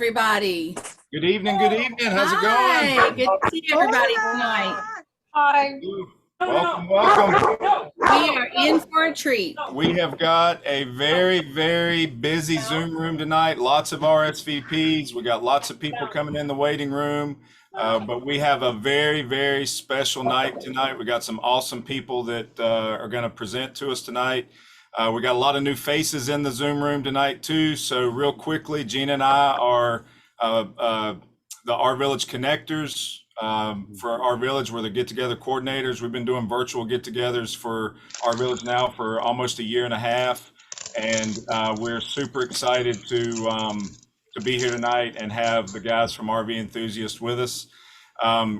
everybody. Good evening. Good evening. How's it Hi, going? good to see everybody tonight. Hi. Welcome, welcome. We are in for a treat. We have got a very, very busy Zoom room tonight. Lots of RSVPs. We got lots of people coming in the waiting room. But we have a very, very special night tonight. We got some awesome people that are going to present to us tonight. We got a lot of new faces in the Zoom room tonight too. So real quickly, Gina and I are the RVillage connectors for RVillage. We're the get-together coordinators. We've been doing virtual get-togethers for RVillage now for almost a year and a half, and we're super excited to be here tonight and have the guys from RV Enthusiast with us.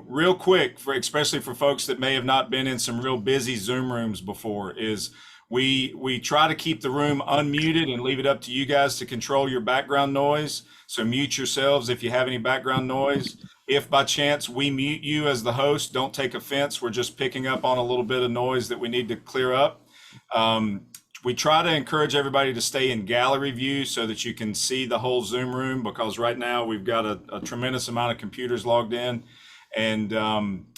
Real quick, especially for folks that may have not been in some real busy Zoom rooms before, is we try to keep the room unmuted and leave it up to you guys to control your background noise. So mute yourselves if you have any background noise. If by chance we mute you as the host, don't take offense. We're just picking up on a little bit of noise that we need to clear up. We try to encourage everybody to stay in gallery view so that you can see the whole Zoom room, because right now we've got a tremendous amount of computers logged in. And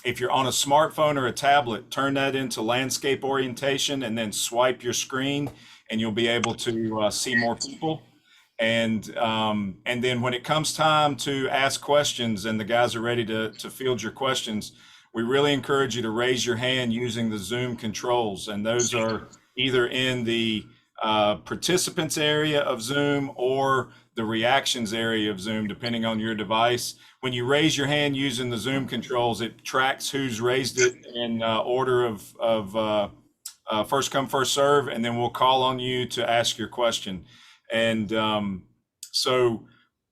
if you're on a smartphone or a tablet, turn that into landscape orientation and then swipe your screen and you'll be able to see more people. And then when it comes time to ask questions and the guys are ready to field your questions, we really encourage you to raise your hand using the Zoom controls. And those are either in the participants area of Zoom or the reactions area of Zoom, depending on your device. When you raise your hand using the Zoom controls, it tracks who's raised it in order of first come, first serve, and then we'll call on you to ask your question. And so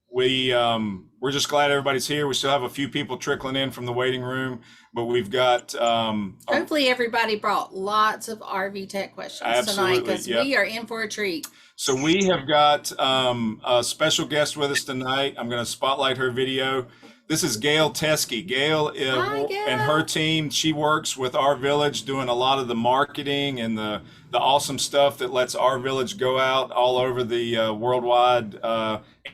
we're just glad everybody's here. We still have a few people trickling in from the waiting room, but we've got hopefully everybody brought lots of RV tech questions tonight, because we are in for a treat. So we have got a special guest with us tonight. I'm going to spotlight her video. This is Gail Teskey. Gail and her team, she works with RVillage doing a lot of the marketing and the awesome stuff that lets RVillage go out all over the worldwide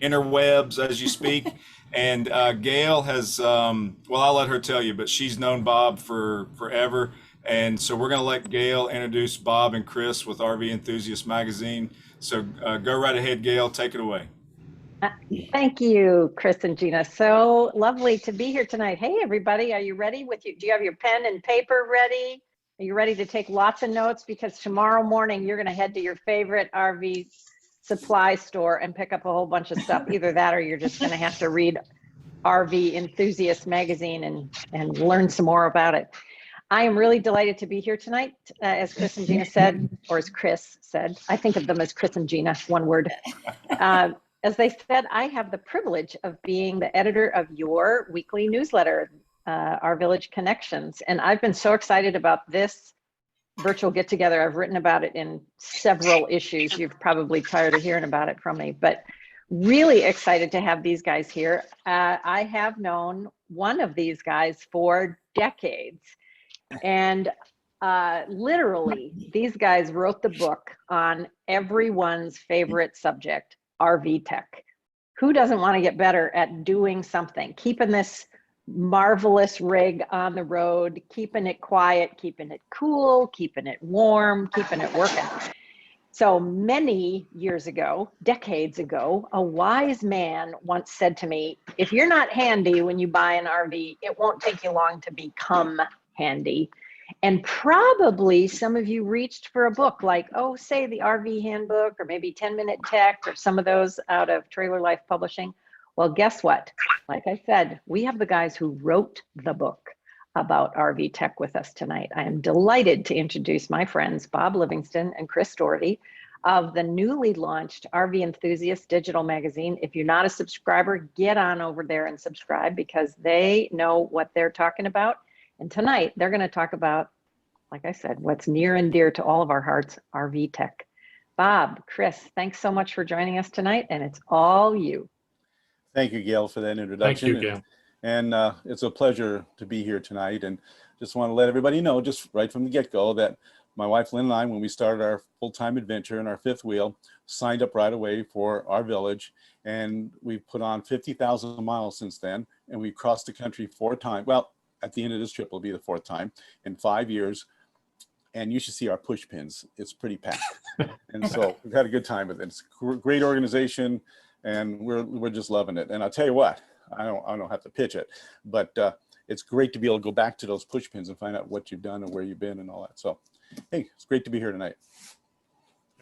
interwebs, as you speak. And Gail has, well, I'll let her tell you, but she's known Bob for forever. And so we're going to let Gail introduce Bob and Chris with RV Enthusiast Magazine. So go right ahead, Gail, take it away. Thank you, Chris and Gina. So lovely to be here tonight. Hey, everybody, are you ready? Do you have your pen and paper ready? Are you ready to take lots of notes? Because tomorrow morning, you're going to head to your favorite RV supply store and pick up a whole bunch of stuff. Either that or you're just going to have to read RV Enthusiast Magazine and learn some more about it. I am really delighted to be here tonight, as Chris and Gina said, or as Chris said. I think of them as Chris and Gina, one word. As they said, I have the privilege of being the editor of your weekly newsletter, RVillage Connections. And I've been so excited about this virtual get-together. I've written about it in several issues. You're probably tired of hearing about it from me, but really excited to have these guys here. I have known one of these guys for decades. And literally, these guys wrote the book on everyone's favorite subject, RV tech. Who doesn't want to get better at doing something, keeping this marvelous rig on the road, keeping it quiet, keeping it cool, keeping it warm, keeping it working? So many years ago, decades ago, a wise man once said to me, if you're not handy when you buy an RV, it won't take you long to become handy. And probably some of you reached for a book like, oh, say the RV Handbook, or maybe 10-Minute Tech, or some of those out of Trailer Life Publishing. Well, guess what? Like I said, we have the guys who wrote the book about RV tech with us tonight. I am delighted to introduce my friends, Bob Livingston and Chris Doherty of the newly launched RV Enthusiast Digital Magazine. If you're not a subscriber, get on over there and subscribe, because they know what they're talking about. And tonight, they're going to talk about, like I said, what's near and dear to all of our hearts, RV tech. Bob, Chris, thanks so much for joining us tonight, and it's all you. Thank you, Gail, for that introduction. Thank you, Gail. And it's a pleasure to be here tonight. And just want to let everybody know, just right from the get-go, that my wife Lynn and I, when we started our full-time adventure in our fifth wheel, signed up right away for RVillage, and we've put on 50,000 miles since then, and we've crossed the country 4 times. Well, at the end of this trip will be the 4th time in 5 years, and you should see our push pins. It's pretty packed, and so we've had a good time with it. It's a great organization, and we're just loving it. And I'll tell you what, I don't have to pitch it, but it's great to be able to go back to those push pins and find out what you've done and where you've been and all that. So, hey, it's great to be here tonight.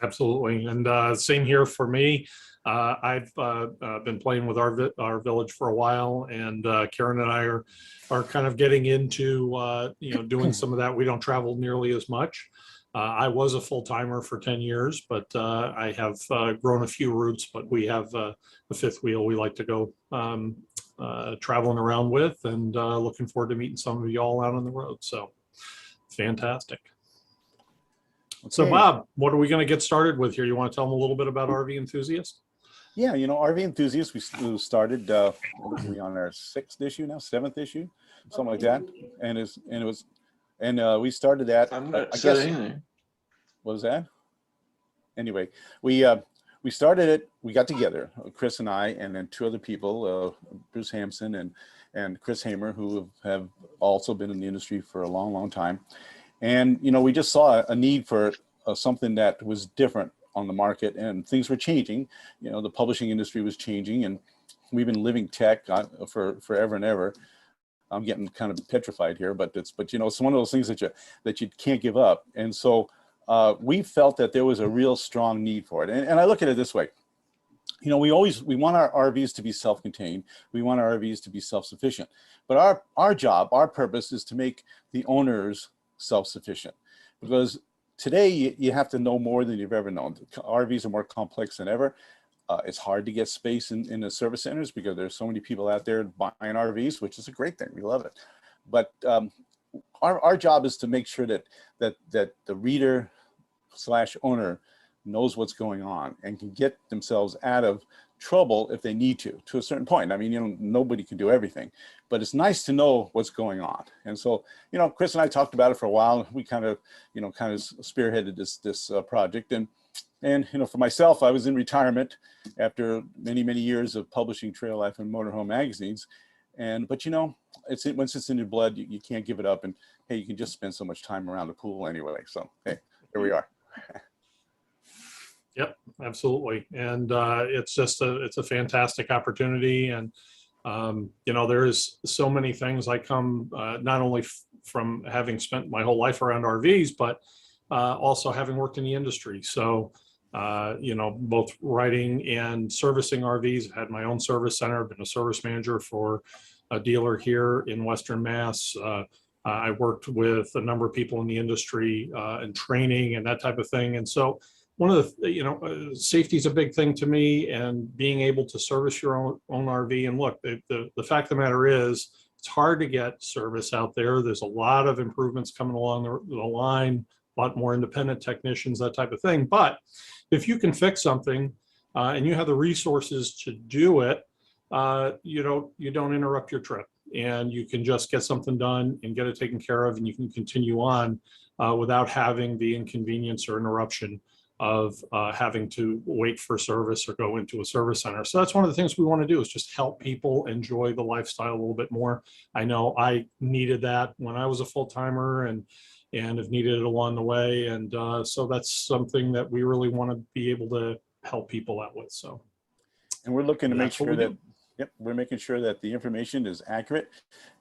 Absolutely. And same here for me. I've been playing with RVillage for a while, and Karen and I are kind of getting into doing some of that. We don't travel nearly as much. I was a full-timer for 10 years, but I have grown a few routes, but we have a fifth wheel we like to go traveling around with, and looking forward to meeting some of you all out on the road. So fantastic. So Bob, what are we going to get started with here? You want to tell them a little bit about RV Enthusiast? Yeah, RV Enthusiast, we started, what are we on our 6th issue now, 7th issue, something like that. And we started that. I'm not saying anything. What was that? Anyway, we started it, we got together, Chris and I, and then 2 other people, Bruce Hampson and Chris Hamer, who have also been in the industry for a long, long time. And, we just saw a need for something that was different on the market, and things were changing. The publishing industry was changing, and we've been living tech for forever and ever. I'm getting kind of petrified here, but it's one of those things that you can't give up. And so we felt that there was a real strong need for it. And I look at it this way. We want our RVs to be self-contained. We want our RVs to be self-sufficient. But our job, our purpose is to make the owners self-sufficient, because today you have to know more than you've ever known. RVs are more complex than ever. It's hard to get space in the service centers because there's so many people out there buying RVs, which is a great thing. We love it. But our job is to make sure that the reader / owner knows what's going on and can get themselves out of trouble if they need to a certain point. I mean, nobody can do everything, but it's nice to know what's going on. And so, Chris and I talked about it for a while. We kind of spearheaded this project. And for myself, I was in retirement after many, many years of publishing trail life and motorhome magazines. But once it's in your blood, you can't give it up. And hey, you can just spend so much time around the pool anyway. So hey, here we are. Yep, absolutely. And it's a fantastic opportunity. And, there's so many things I come not only from having spent my whole life around RVs, but also having worked in the industry. So, both writing and servicing RVs. I've had my own service center. I've been a service manager for a dealer here in Western Mass. I worked with a number of people in the industry and training and that type of thing. And so one of the, safety is a big thing to me, and being able to service your own RV. And look, the fact of the matter is, it's hard to get service out there. There's a lot of improvements coming along the line, a lot more independent technicians, that type of thing. But if you can fix something and you have the resources to do it, you don't interrupt your trip, and you can just get something done and get it taken care of, and you can continue on without having the inconvenience or interruption of having to wait for service or go into a service center. So that's one of the things we want to do, is just help people enjoy the lifestyle a little bit more. I know I needed that when I was a full-timer, and have needed it along the way. And so that's something that we really want to be able to help people out with. So, and we're looking to make sure that, we're making sure that the information is accurate.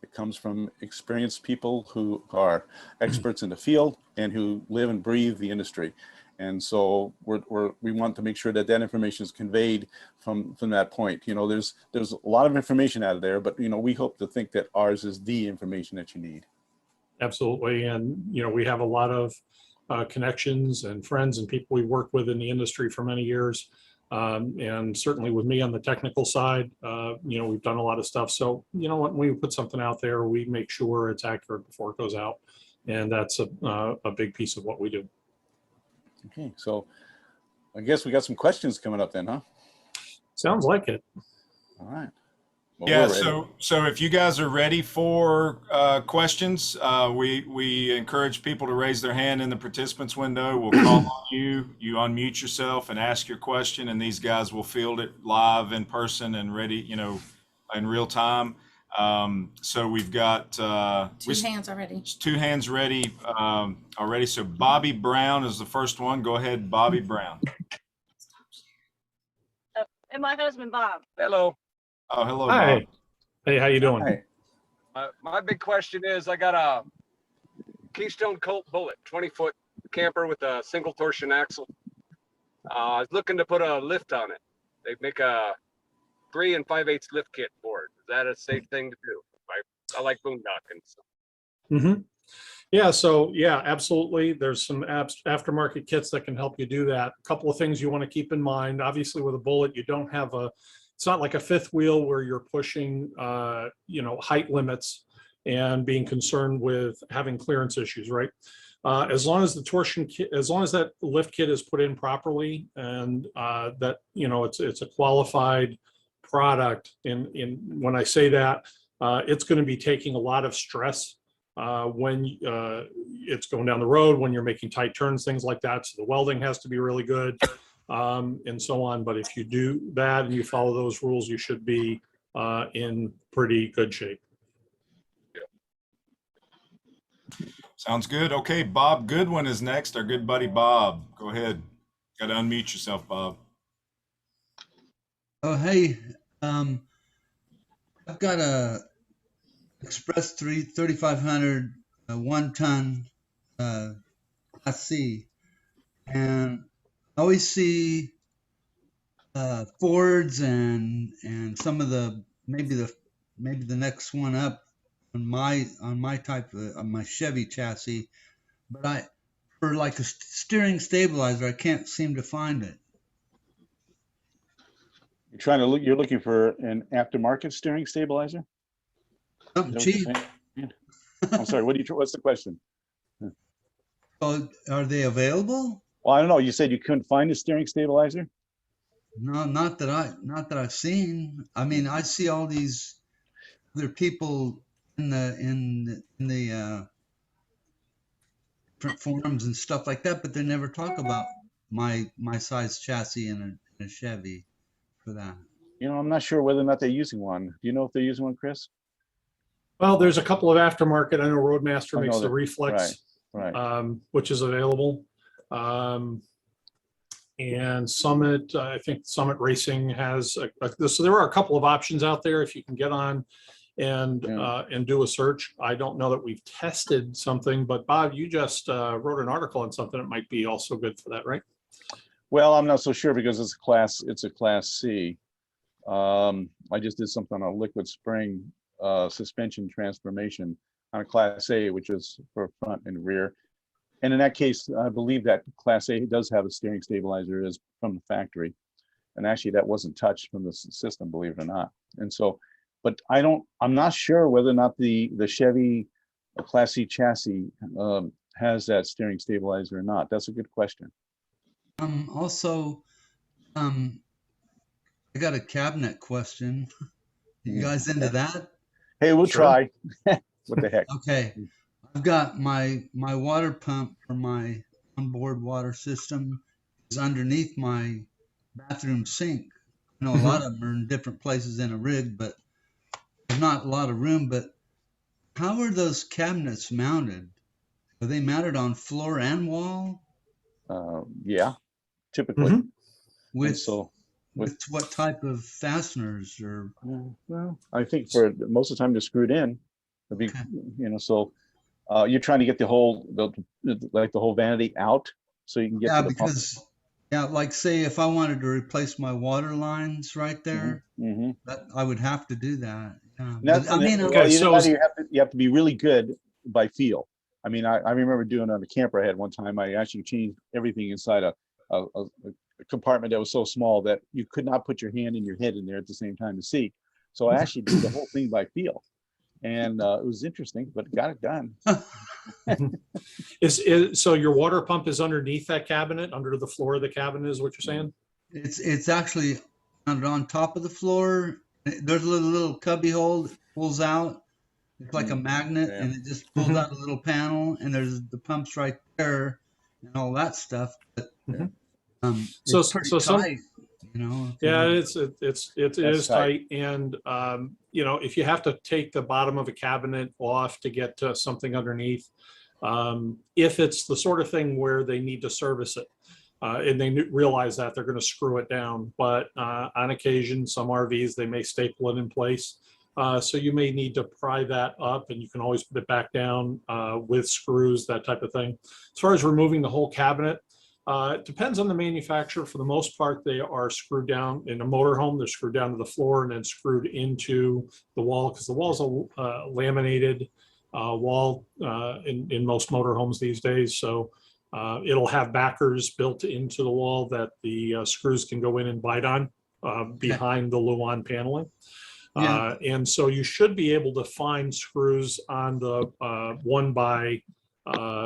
It comes from experienced people who are experts in the field and who live and breathe the industry. And so we want to make sure that information is conveyed from that point. There's a lot of information out there, but we hope to think that ours is the information that you need. Absolutely. And, we have a lot of connections and friends and people we worked with in the industry for many years. And certainly with me on the technical side, we've done a lot of stuff. So, when we put something out there, we make sure it's accurate before it goes out. And that's a big piece of what we do. Okay, so I guess we got some questions coming up then, huh? Sounds like it. All right. Well, Yeah, we're ready. so if you guys are ready for questions, we encourage people to raise their hand in the participants window. We'll call on you. You unmute yourself and ask your question, and these guys will field it live in person and ready, in real time. So we've got Two hands already. 2 hands ready already. So Bobby Brown is the first one. Go ahead, Bobby Brown. And my husband, Bob. Hello. Oh, hello, Hi. Bob. Hey, how you doing? Hi. My big question is, I got a Keystone Colt Bullet 20-foot camper with a single torsion axle. I was looking to put a lift on it. They make a 3 5/8 lift kit for it. Is that a safe thing to do? I like boondocking. So. Mm-hmm. Yeah, so yeah, absolutely. There's some aftermarket kits that can help you do that. A couple of things you want to keep in mind. Obviously, with a Bullet, you don't have it's not like a fifth wheel where you're pushing, height limits and being concerned with having clearance issues, right? As long as the torsion kit, as long as that lift kit is put in properly and that, it's a qualified product. When I say that, it's going to be taking a lot of stress when it's going down the road, when you're making tight turns, things like that. So the welding has to be really good and so on. But if you do that and you follow those rules, you should be in pretty good shape. Sounds good. Okay, Bob Goodwin is next. Our good buddy Bob. Go ahead. Got to unmute yourself, Bob. Oh, hey. I've got a Express 3500 1-ton Class C, and I always see Fords and some of maybe the next one up on my type of my Chevy chassis, but for like a steering stabilizer, I can't seem to find it. You're looking for an aftermarket steering stabilizer? Something cheap. I'm sorry, what's the question? Oh, are they available? Well, I don't know. You said you couldn't find a steering stabilizer? No, not that I've seen. I mean, I see all these other people in the different forums and stuff like that, but they never talk about my size chassis in a Chevy for that. I'm not sure whether or not they're using one. Do you know if they're using one, Chris? Well, there's a couple of aftermarket. I know Roadmaster makes the that. Reflex, Right. which is available. And Summit, I think Summit Racing has so there are a couple of options out there if you can get on and do a search. I don't know that we've tested something, but Bob, you just wrote an article on something that might be also good for that, right? Well, I'm not so sure because it's a class C. I just did something on a liquid spring suspension transformation on a Class A, which is for front and rear. And in that case, I believe that Class A does have a steering stabilizer is from the factory. And actually that wasn't touched from the system, believe it or not. And so, but I'm not sure whether or not the Chevy Class C chassis has that steering stabilizer or not. That's a good question. Also, I got a cabinet question. You guys into that? Hey, we'll Sure. try. What the heck? Okay. I've got my water pump for my onboard water system is underneath my bathroom sink. I know a lot of them are in different places in a rig, but there's not a lot of room. But how are those cabinets mounted? Are they mounted on floor and wall? Yeah, typically. With so with what type of fasteners or? well, I think for most of the time they're screwed in. Be, so you're trying to get the whole vanity out so you can get to the pump. Like say if I wanted to replace my water lines right there, that I would have to do that. You have to be really good by feel. I mean, I remember doing on a camper I had one time. I actually changed everything inside a compartment that was so small that you could not put your hand and your head in there at the same time to see. So I actually did the whole thing by feel. And it was interesting, but got it done. So your water pump is underneath that cabinet, under the floor of the cabinet is what you're saying? It's actually on top of the floor There's a little cubby hole that pulls out. It's like a magnet, Yeah. and it just pulls out a little panel, and there's the pumps right there, and all that stuff. But Mhm. it's pretty tight, you know. if you Yeah, want- it That's is tight, and you know, if you have to take the bottom of a cabinet off to get to something underneath, if it's the sort of thing where they need to service it, and they realize that they're going to screw it down, but on occasion, some RVs they may staple it in place, so you may need to pry that up, and you can always put it back down with screws, that type of thing. As far as removing the whole cabinet. It depends on the manufacturer. For the most part, they are screwed down in a motorhome. They're screwed down to the floor and then screwed into the wall, because the wall is a laminated wall in most motorhomes these days. So it'll have backers built into the wall that the screws can go in and bite on behind the Luan paneling. Yeah. And so you should be able to find screws on the 1x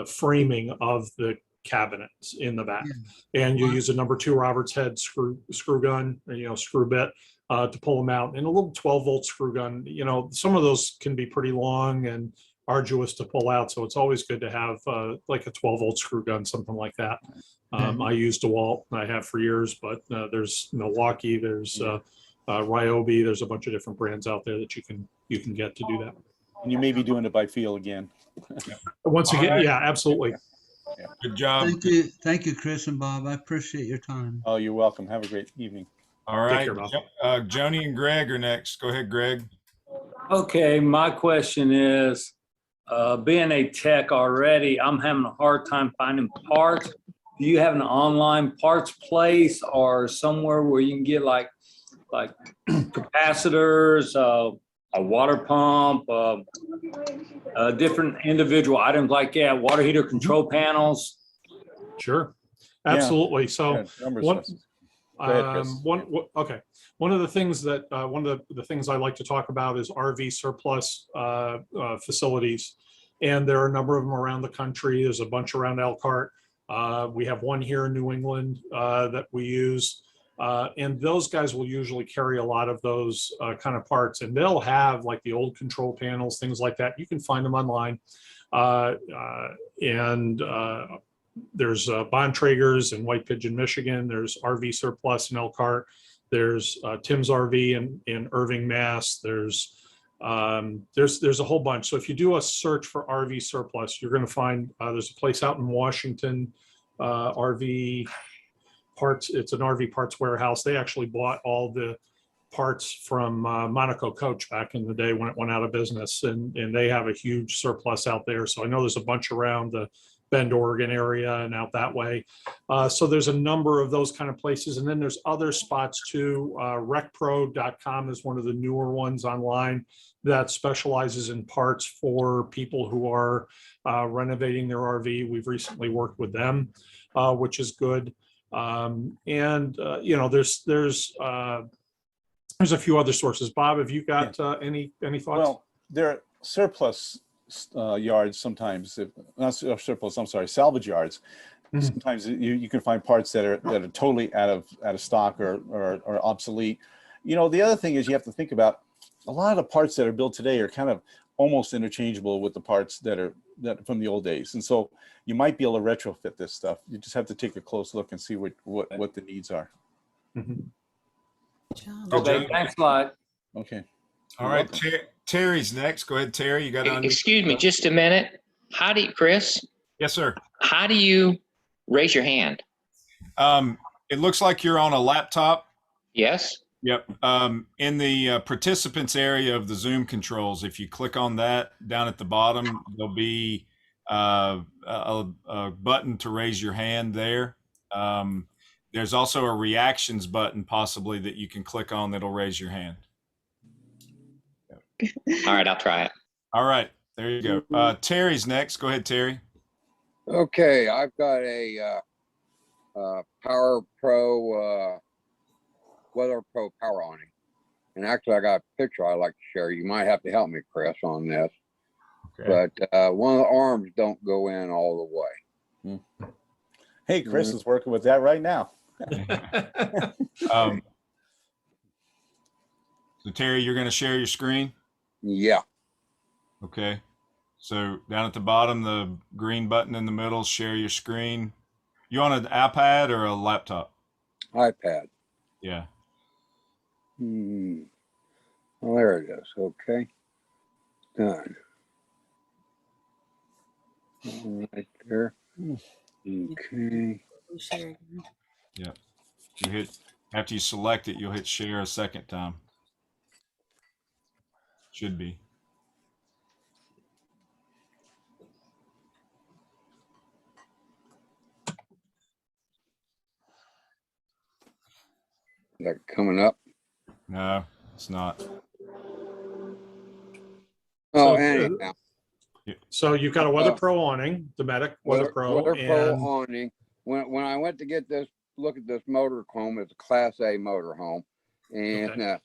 framing of the cabinets in the back, and you use a number 2 Roberts head screw gun, you know, screw bit to pull them out, and a little 12-volt screw gun. You know, some of those can be pretty long and arduous to pull out, so it's always good to have like a 12-volt screw gun, something like that. I use DeWalt, I have for years, but there's Milwaukee, there's Ryobi, there's a bunch of different brands out there that you can get to do that. And you may be doing it by feel again. Once again, right. yeah, absolutely. Yeah. Good job. Thank you, Chris and Bob. I appreciate your time. Oh, you're welcome. Have a great evening. All right. care, Bob. Joni and Greg are next. Go ahead, Greg. Okay, my question is, being a tech already, I'm having a hard time finding parts. Do you have an online parts place or somewhere where you can get like capacitors, a water pump, different individual items like that, water heater control panels? Sure, absolutely. So one, okay. One of the things that one of the things I like to talk about is RV surplus facilities, and there are a number of them around the country. There's a bunch around Elkhart. We have one here in New England that we use. And those guys will usually carry a lot of those kind of parts, and they'll have like the old control panels, things like that. You can find them online. There's Bontrager's in White Pigeon, Michigan. There's RV Surplus in Elkhart. There's Tim's RV in Irving, Mass. There's a whole bunch. So if you do a search for RV Surplus, you're going to find there's a place out in Washington, RV Parts. It's an RV parts warehouse. They actually bought all the parts from Monaco Coach back in the day when it went out of business, and they have a huge surplus out there. So I know there's a bunch around the Bend, Oregon area and out that way. So there's a number of those kind of places. And then there's other spots too. RecPro.com is one of the newer ones online that specializes in parts for people who are renovating their RV. We've recently worked with them, which is good. You know, there's a few other sources. Bob, have you got any thoughts? Well, there are surplus yards sometimes, not surplus, I'm sorry, salvage yards. Mm-hmm. Sometimes you can find parts that are totally out of stock or obsolete. You know, the other thing is you have to think about a lot of the parts that are built today are kind of almost interchangeable with the parts that from the old days, and so you might be able to retrofit this stuff. You just have to take a close look and see what the needs are. Mm-hmm. Okay, thanks a lot. Okay. All right, Terry's next. Go ahead, Terry. You got on. Excuse me, just a minute. How do you, Chris? Yes, sir. How do you raise your hand? It looks like you're on a laptop. Yes. Yep. In the participants area of the Zoom controls, if you click on that down at the bottom, there'll be a button to raise your hand there. There's also a reactions button possibly that you can click on that'll raise your hand. All right, I'll try it. All right, there you go. Terry's next. Go ahead, Terry. Okay, I've got a Power Pro Weather Pro power awning, and actually I got a picture I'd like to share. You might have to help me, Chris, on this. Okay. But one of the arms don't go in all the way. Hey, Chris is working with that right now. So Terry, you're going to share your screen? Yeah. Okay. So down at the bottom, the green button in the middle, share your screen. You on an iPad or a laptop? iPad. Yeah. Well, there it is. Okay. Done. Right there. Okay. Yeah. You hit, after you select it, you'll hit share a second time. Should be. Is that coming up? No, it's not. Oh, So, anyhow. So you've got a Weather Pro awning, Dometic Weather Pro. Weather Pro and awning. When I went to get this, look at this motor home, it's a Class A motor home, and Okay.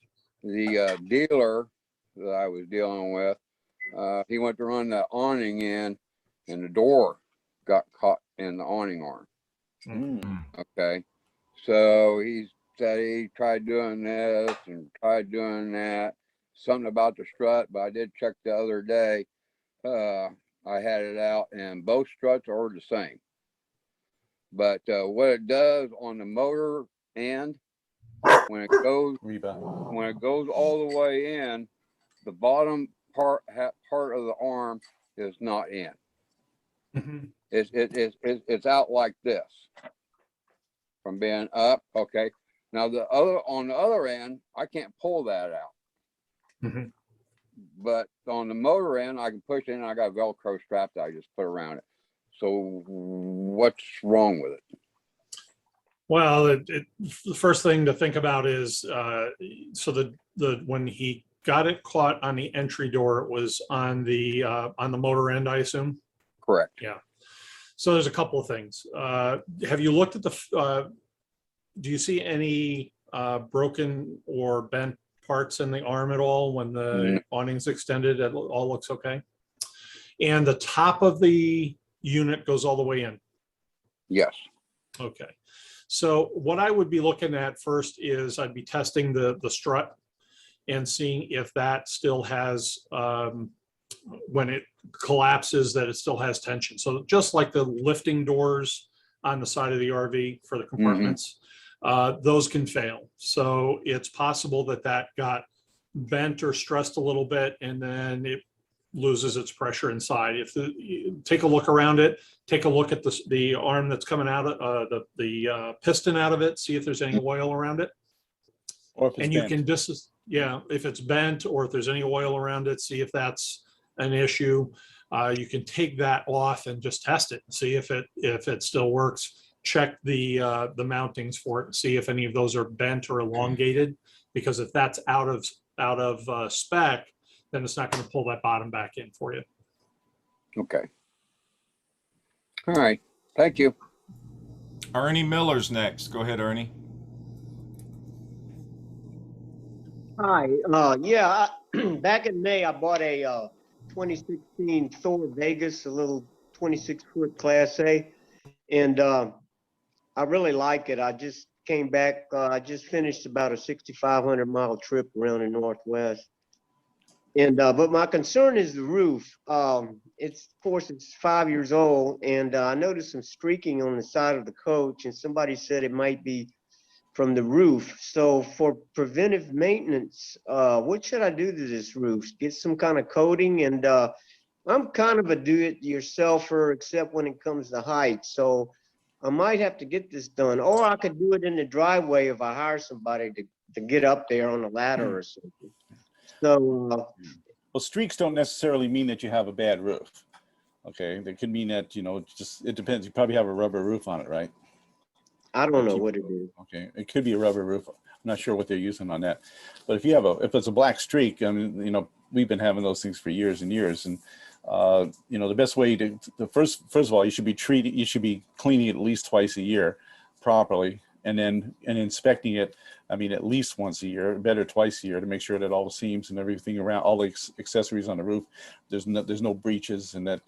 the dealer that I was dealing with, he went to run the awning in, and the door got caught in the awning arm. Okay, so he said he tried doing this and tried doing that, something about the strut, but I did check the other day. I had it out and both struts are the same. But what it does on the motor end, when it goes all the way in, the bottom part of the arm is not in. Mhm. It's out like this from being up. Okay. Now on the other end, I can't pull that out. Mhm. But on the motor end, I can push it in. I got a Velcro strap that I just put around it. So what's wrong with it? Well, the first thing to think about is so the when he got it caught on the entry door, it was on the motor end, I assume. Correct. Yeah. So there's a couple of things. Have you looked at the? Do you see any broken or bent parts in the arm at all when the awning's extended? It all looks okay. And the top of the unit goes all the way in. Yes. Okay. So what I would be looking at first is I'd be testing the strut and seeing if that still has, when it collapses, that it still has tension. So just like the lifting doors on the side of the RV for the compartments, those can fail. So it's possible that that got bent or stressed a little bit and then it loses its pressure inside. If take a look around it, take a look at the arm that's coming out of the piston out of it, see if there's any oil around it. Or if it's and you bent. can just, yeah, if it's bent or if there's any oil around it, see if that's an issue. You can take that off and just test it, see if it still works. Check the mountings for it and see if any of those are bent or elongated, because if that's out of spec, then it's not going to pull that bottom back in for you. Okay. All right. Thank you. Ernie Miller's next. Go ahead, Ernie. Hi. Yeah, back in May, I bought a 2016 Thor Vegas, a little 26-foot Class A, and I really like it. I just came back. I just finished about a 6,500-mile trip around the Northwest. And but my concern is the roof. It's, of course, it's 5 years old, and I noticed some streaking on the side of the coach, and somebody said it might be from the roof. So for preventive maintenance, what should I do to this roof? Get some kind of coating? And I'm kind of a do-it-yourselfer, except when it comes to height. So I might have to get this done, or I could do it in the driveway if I hire somebody to get up there on a ladder or something. So, well, streaks don't necessarily mean that you have a bad roof. Okay, they could mean that, you know, it depends. You probably have a rubber roof on it, right? I don't know what it is. Okay, it could be a rubber roof. I'm not sure what they're using on that. But if you have if it's a black streak, I mean, you know, we've been having those things for years and years. And you know, the best way to first of all, you should be cleaning it at least twice a year properly, and inspecting it. I mean, at least once a year, better twice a year, to make sure that all the seams and everything around, all the accessories on the roof, there's no breaches, and that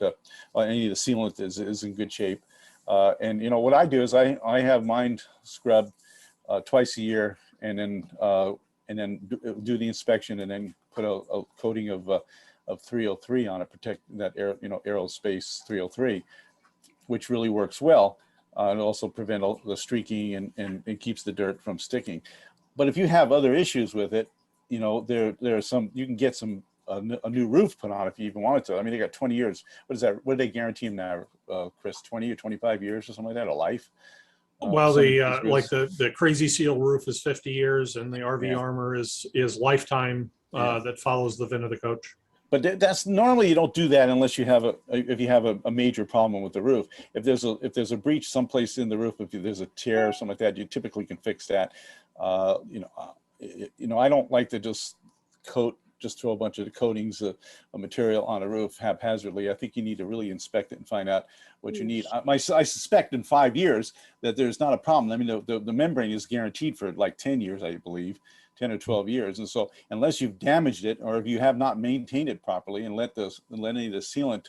any of the sealant is in good shape. And you know what I do is I have mine scrubbed twice a year, and then and then do the inspection, and then put a coating of 303 on it, protect that aerospace 303, which really works well. And also prevent the streaking, and it keeps the dirt from sticking. But if you have other issues with it, there are some, you can get a new roof put on if you even wanted to. I mean, they got 20 years. What is that? What do they guarantee them now, Chris? 20 or 25 years or something like that, a life? Well, the Crazy Seal roof is 50 years, and the RV Armor is lifetime. That follows the VIN of the coach. But that's normally, you don't do that unless you have a major problem with the roof. If there's a breach someplace in the roof, if there's a tear or something like that, you typically can fix that. I don't like to just throw a bunch of coatings of material on a roof haphazardly. I think you need to really inspect it and find out what you need. I suspect in 5 years that there's not a problem. I mean, the membrane is guaranteed for like 10 years, I believe. 10 or 12 years. And so unless you've damaged it, or if you have not maintained it properly and let any of the sealant,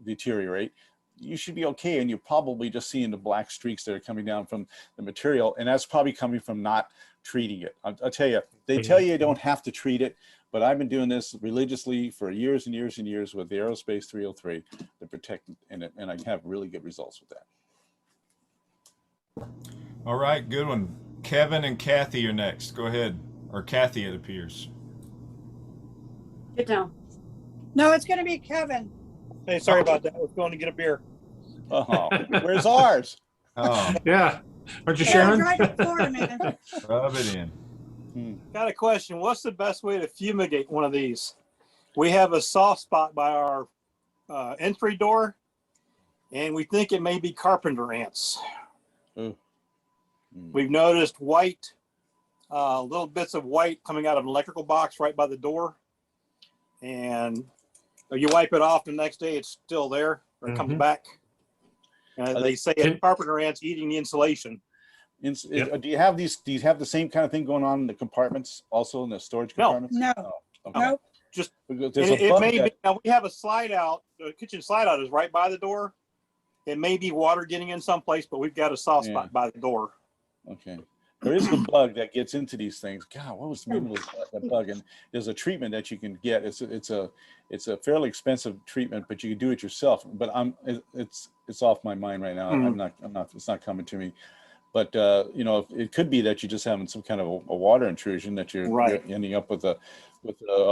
deteriorate, you should be okay. And you're probably just seeing the black streaks that are coming down from the material. And that's probably coming from not treating it. I'll tell you, they tell you don't have to treat it, but I've been doing this religiously for years and years and years with the Aerospace 303 to protect it, and I have really good results with that. All right, good one. Kevin and Kathy are next. Go ahead. Or Kathy, it appears. Get down. No, it's going to be Kevin. Hey, sorry about that. I was going to get a beer. Oh, where's ours? Oh, yeah. Aren't you sharing? Right to Florida, man. Rub it in. Got a question. What's the best way to fumigate one of these? We have a soft spot by our entry door, and we think it may be carpenter ants. Ooh. We've noticed white, little bits of white coming out of an electrical box right by the door. And you wipe it off, the next day it's still there, or it comes back. And they say it's carpenter ants eating the insulation. Do you have the same kind of thing going on in the compartments, also in the storage compartments? No. Oh, okay. Nope. Just it may be, now we have a slide out, the kitchen slide out is right by the door. It may be water getting in someplace, but we've got a soft spot by the door. Okay. There is a bug that gets into these things. God, what was the name of that bug? And there's a treatment that you can get. It's a fairly expensive treatment, but you can do it yourself. But it's off my mind right now. It's not coming to me. But it could be that you're just having some kind of a water intrusion, that you're ending up with a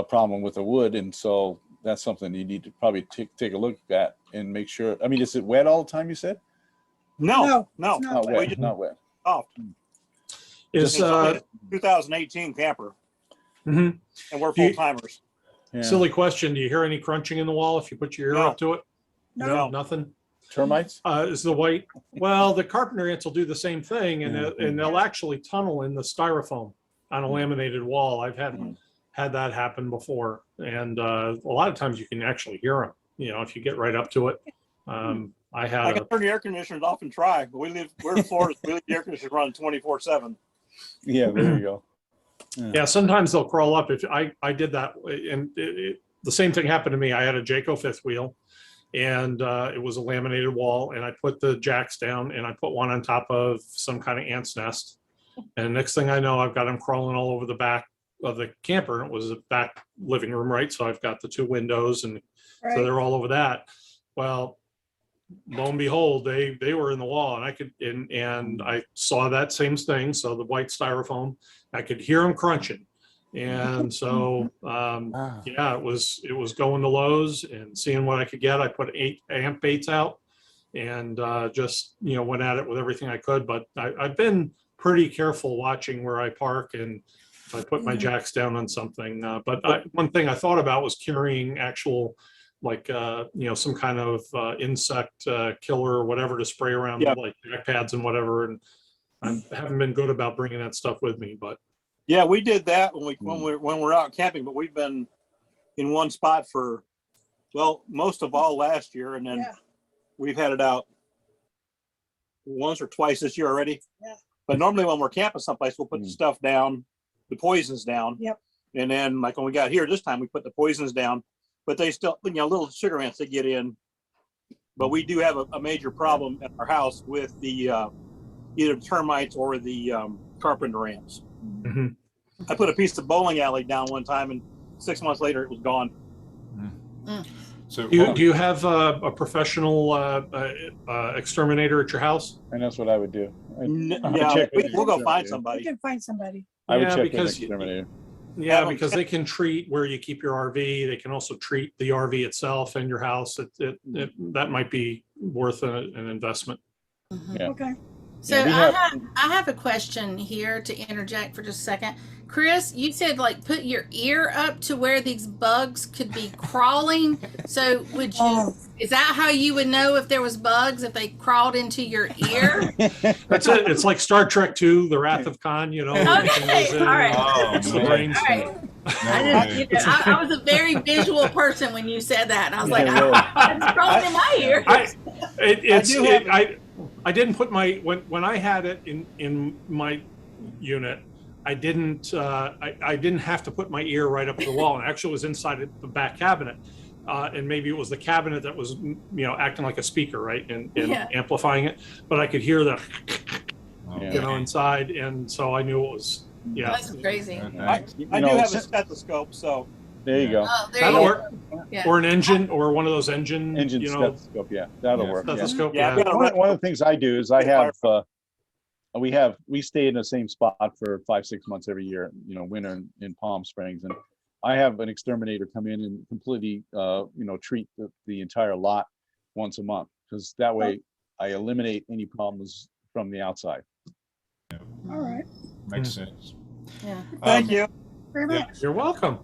problem with the wood, and so that's something you need to probably take a look at and make sure. I mean, is it wet all the time? You said? No, not wet. Not wet. Soft. Is 2018 camper, and we're full timers. Yeah. Silly question. Do you hear any crunching in the wall if you put your ear up to it? No. Nothing. Termites? Is the white? Well, the carpenter ants will do the same thing, and they'll actually tunnel in the styrofoam on a laminated wall. I've had that happen before, and a lot of times you can actually hear them. If you get right up to it. I can turn the air conditioners off and try, but we're in Florida, so we leave the air conditioners running 24/7. Yeah, there you go. Yeah, sometimes they'll crawl up. If I did that, and the same thing happened to me. I had a Jayco fifth wheel, and it was a laminated wall, and I put the jacks down, and I put one on top of some kind of ant's nest, and next thing I know, I've got them crawling all over the back of the camper. It was a back living room, right? So I've got the two windows, and so they're all over that. Well, lo and behold, they were in the wall, and and I saw that same thing. So the white styrofoam, I could hear them crunching, and so it was going to Lowe's and seeing what I could get. I put 8 amp baits out, and just went at it with everything I could. But I've been pretty careful watching where I park, and if I put my jacks down on something. One thing I thought about was carrying actual, some kind of insect killer or whatever to spray around, like back pads and whatever. And I haven't been good about bringing that stuff with me, but yeah, we did that when we're out camping. But we've been in one spot for most of all last year, and then we've had it out once or twice this year already. Yeah. But normally when we're camping someplace, we'll put the stuff down, the poisons down. Yep. And then when we got here this time, we put the poisons down. But they still, little sugar ants, they get in. But we do have a major problem at our house with the either the termites or the carpenter ants. Mhm. I put a piece of bowling alley down one time, and 6 months later it was gone. So Do you have a professional exterminator at your house? And that's what I would do. Yeah, we'll go find We somebody. can find somebody. I would Yeah, check with an because exterminator. Yeah, because they can treat where you keep your RV. They can also treat the RV itself and your house. That might be worth an investment. Yeah. Okay. So Yeah, I have a question here to interject for just a second. Chris, you said like put your ear up to where these bugs could be crawling. So would you, is that how you would know if there was bugs, if they crawled into your ear? That's it. It's like Star Trek II, The Wrath of Khan, you know. Okay, all right. It's the brains. All right. I was a very visual person when you said that. And I was like, it's crawling in my ear. I didn't put my when I had it in my unit. I didn't have to put my ear right up to the wall, and actually it was inside the back cabinet, and maybe it was the cabinet that was acting like a speaker, right, and amplifying it. But I could hear the inside, and so I knew it was That's crazy. I do have a stethoscope, so there you go. Oh, there that'll you work. go. Yeah. Or an engine, or one of those engine stethoscope. Yeah, that'll work. Stethoscope. Yeah. One of the things I do is I have we stay in the same spot for 5-6 months every year, winter in Palm Springs, and I have an exterminator come in and completely treat the entire lot once a month, because that way I eliminate any problems from the outside. All right. Makes sense. Yeah. Thank you very much. You're welcome.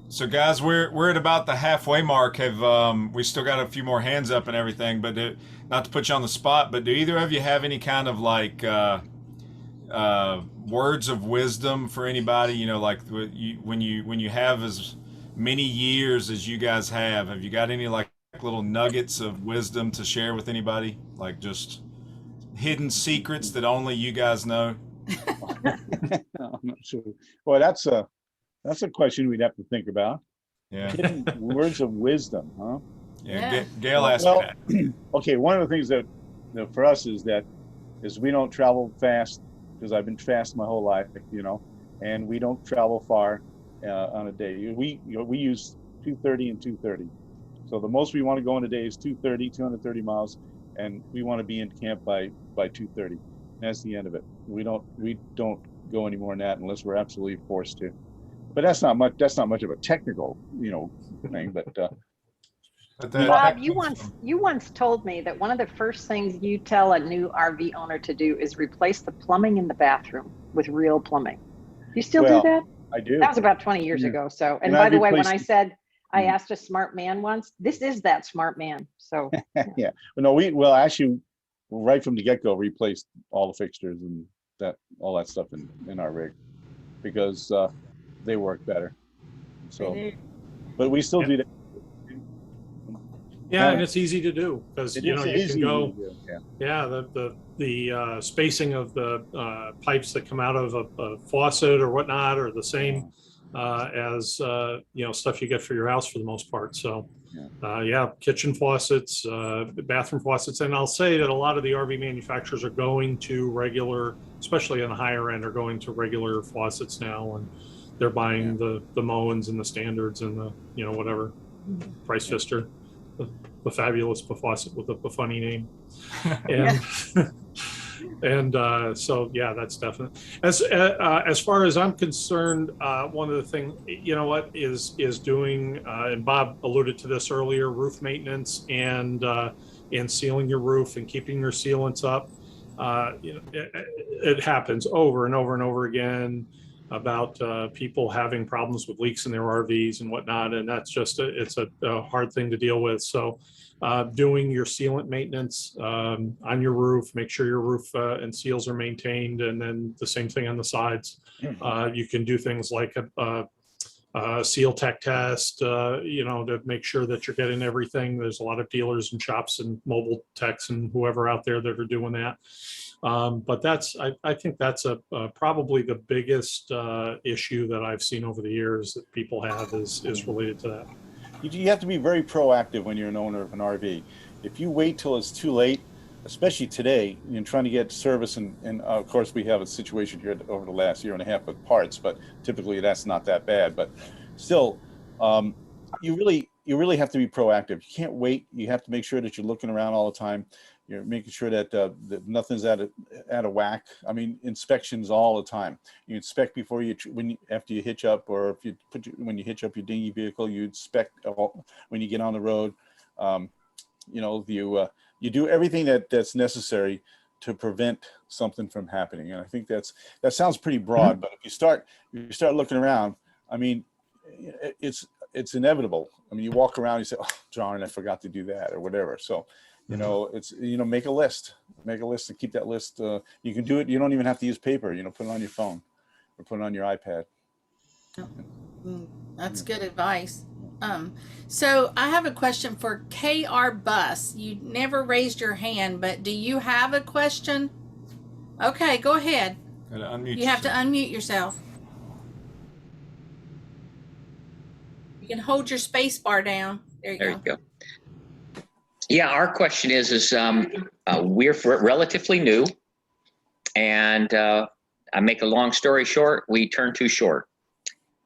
So guys, we're at about the halfway mark. We still got a few more hands up and everything, but not to put you on the spot, but do either of you have any kind of like words of wisdom for anybody? Like when you have as many years as you guys have you got any like little nuggets of wisdom to share with anybody? Like just hidden secrets that only you guys know? I'm not sure. Well, that's a question we'd have to think about. Yeah. Hidden words of wisdom, huh? Yeah. Gail asked me that. Okay, one of the things that for us is we don't travel fast, because I've been fast my whole life, and we don't travel far on a day. We use 230 and 230. So the most we want to go in a day is 230 miles, and we want to be in camp by 230. That's the end of it. We don't go any more than that unless we're absolutely forced to. But that's not much of a technical, thing. But Bob, you once told me that one of the first things you tell a new RV owner to do is replace the plumbing in the bathroom with real plumbing. Do you still do that? I do. That was about 20 years ago. So, and by the way, when I said I asked a smart man once, this is that smart man. So yeah. No, actually right from the get-go replaced all the fixtures and all that stuff in our rig, because they work better. So, but we still do that. Yeah, and it's easy to do, because you can go. The spacing of the pipes that come out of a faucet or whatnot are the same as stuff you get for your house for the most part. So kitchen faucets, bathroom faucets, and I'll say that a lot of the RV manufacturers are going to regular, especially on the higher end, are going to regular faucets now, and they're buying the Moens and the Standards and the whatever Price Fister. The fabulous faucet with a funny name, and so that's definite. As far as I'm concerned, one of the things is doing, and Bob alluded to this earlier, roof maintenance and sealing your roof and keeping your sealants up. It happens over and over and over again about people having problems with leaks in their RVs and whatnot, and that's just it's a hard thing to deal with. So doing your sealant maintenance on your roof, make sure your roof and seals are maintained, and then the same thing on the sides. You can do things like a seal tech test, to make sure that you're getting everything. There's a lot of dealers and shops and mobile techs and whoever out there that are doing that. But I think that's probably the biggest issue that I've seen over the years that people have is related to that. You have to be very proactive when you're an owner of an RV. If you wait till it's too late, especially today, trying to get service, and of course we have a situation here over the last year and a half with parts, but typically that's not that bad. But still, you really have to be proactive. You can't wait. You have to make sure that you're looking around all the time. You're making sure that, that nothing's out of whack. I mean, inspections all the time. You inspect before after you hitch up, or if you when you hitch up your dinghy vehicle, you inspect when you get on the road. You do everything that's necessary to prevent something from happening. And I think that sounds pretty broad, but if you start looking around, I mean, it's inevitable. I mean, you walk around, you say, "Oh, darn, I forgot to do that," or whatever. So, make a list and keep that list. You can do it. You don't even have to use paper, put it on your phone or put it on your iPad. That's good advice. So I have a question for KR Bus. You never raised your hand, but do you have a question? Okay, go ahead. You have to unmute yourself. You can hold your space bar down. There you go. Yeah, our question is we're relatively new, and I make a long story short, we turned too short.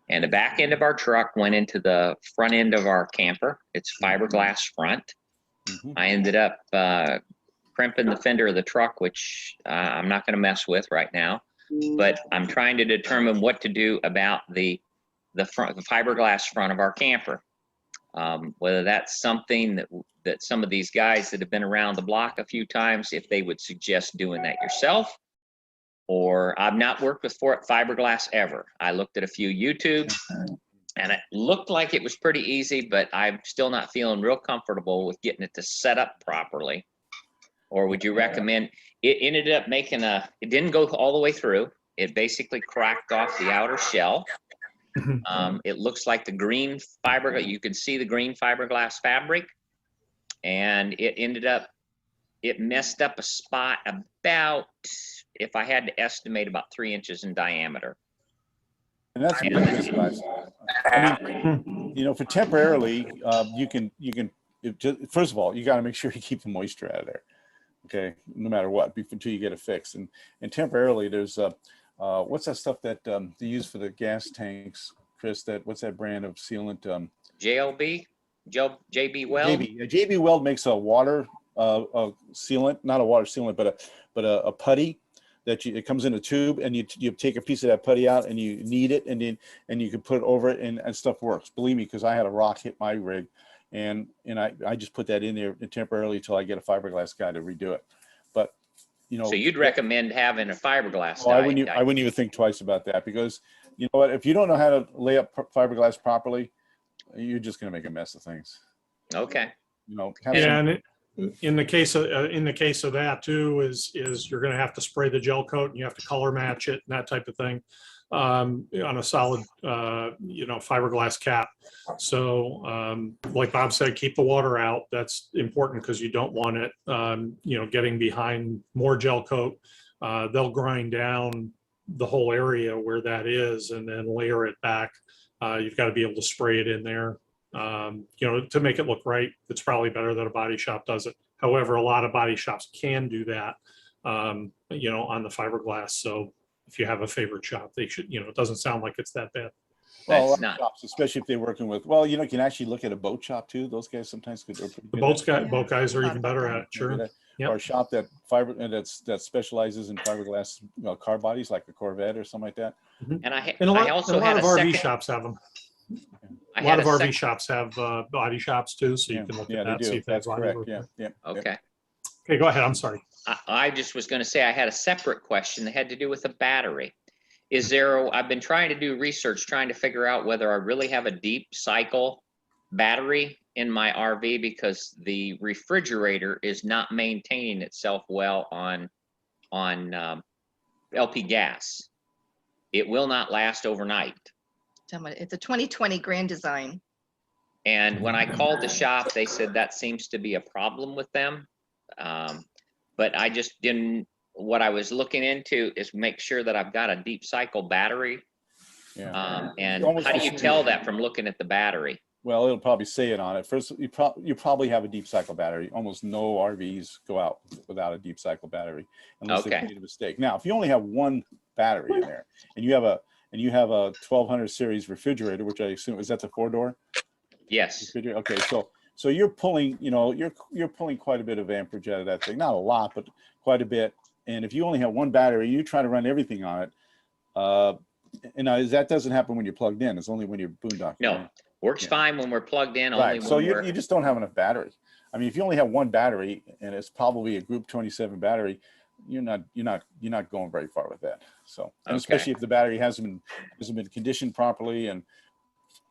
And the back end of our truck went into the front end of our camper. It's fiberglass front. I ended up crimping the fender of the truck, which I'm not going to mess with right now. But I'm trying to determine what to do about the fiberglass front of our camper. Whether that's something that some of these guys that have been around the block a few times, if they would suggest doing that yourself. Or I've not worked with fiberglass ever. I looked at a few YouTube and it looked like it was pretty easy, but I'm still not feeling real comfortable with getting it to set up properly. Or would you recommend, it ended up it didn't go all the way through. It basically cracked off the outer shell. It looks like the green fiberglass, you can see the green fiberglass fabric, and it messed up a spot about, if I had to estimate, about 3 inches in diameter. And that's ridiculous, guys. I mean, for temporarily, you can first of all, you got to make sure you keep the moisture out of there. Okay, no matter what, until you get it fixed. And temporarily, there's what's that stuff that they use for the gas tanks, Chris? What's that brand of sealant? JB Weld. JB Weld makes a water sealant, not a water sealant, but a putty that it comes in a tube, and you take a piece of that putty out and you knead it, and you can put it over it, and stuff works. Believe me, because I had a rock hit my rig, and I just put that in there temporarily until I get a fiberglass guy to redo it. But so you'd recommend having a fiberglass? Oh, I wouldn't even think twice about that, because you know what? If you don't know how to lay up fiberglass properly, you're just going to make a mess of things. Okay. And in the case of that too, is you're going to have to spray the gel coat, and you have to color match it and that type of thing on a solid fiberglass cap. So like Bob said, keep the water out. That's important, because you don't want it getting behind more gel coat. They'll grind down the whole area where that is and then layer it back. You've got to be able to spray it in there. To make it look right. It's probably better that a body shop does it. However, a lot of body shops can do that, on the fiberglass. So if you have a favorite shop, they should, it doesn't sound like it's that bad. Well, a lot of shops, especially if they're working with, you can actually look at a boat shop too. Those guys sometimes could. The boat guys are even better at it. Sure. Yep. Or a shop that specializes in fiberglass car bodies, like a Corvette or something like that. And a lot of RV shops have them. A lot of RV shops have body shops too, so you can look at that. See if that's correct. Yeah. Okay. Okay, go ahead. I'm sorry. I just was going to say I had a separate question that had to do with the battery. I've been trying to do research, trying to figure out whether I really have a deep cycle battery in my RV, because the refrigerator is not maintaining itself well on LP gas. It will not last overnight. It's a 2020 Grand Design. And when I called the shop, they said that seems to be a problem with them. But I just didn't, what I was looking into is make sure that I've got a deep cycle battery. And how do you tell that from looking at the battery? Well, it'll probably say it on it. First, you probably have a deep cycle battery. Almost no RVs go out without a deep cycle battery unless they made a mistake. Now, if you only have one battery in there and you have a 1200 series refrigerator, which I assume is that the 4-door? Yes. Okay, so you're pulling, you're pulling quite a bit of amperage out of that thing. Not a lot, but quite a bit. And if you only have one battery, you try to run everything on it. That doesn't happen when you're plugged in. It's only when you're boondocking. No, right? works fine when we're plugged in. Right. Only So when you just don't have enough battery. I mean, if you only have one battery and it's probably a Group 27 battery, you're not going very far with that. So, and especially if the battery hasn't been conditioned properly. And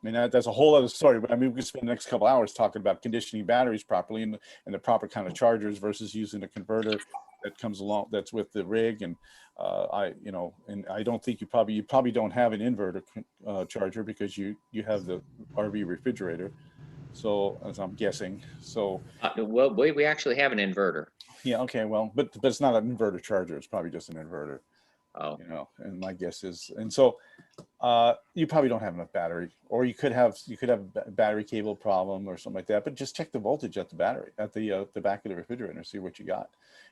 I mean, that's a whole other story. But I mean, we could spend the next couple hours talking about conditioning batteries properly and the proper kind of chargers versus using a converter that comes along that's with the rig. And and I don't think you probably don't have an inverter charger because you have the RV refrigerator. So as I'm guessing, well, we actually have an inverter. Yeah. Okay. Well, but it's not an inverter charger. It's probably just an inverter. Oh. And my guess is, and so you probably don't have enough battery, or you could have a battery cable problem or something like that. But just check the voltage at the battery at the back of the refrigerator and see what you got.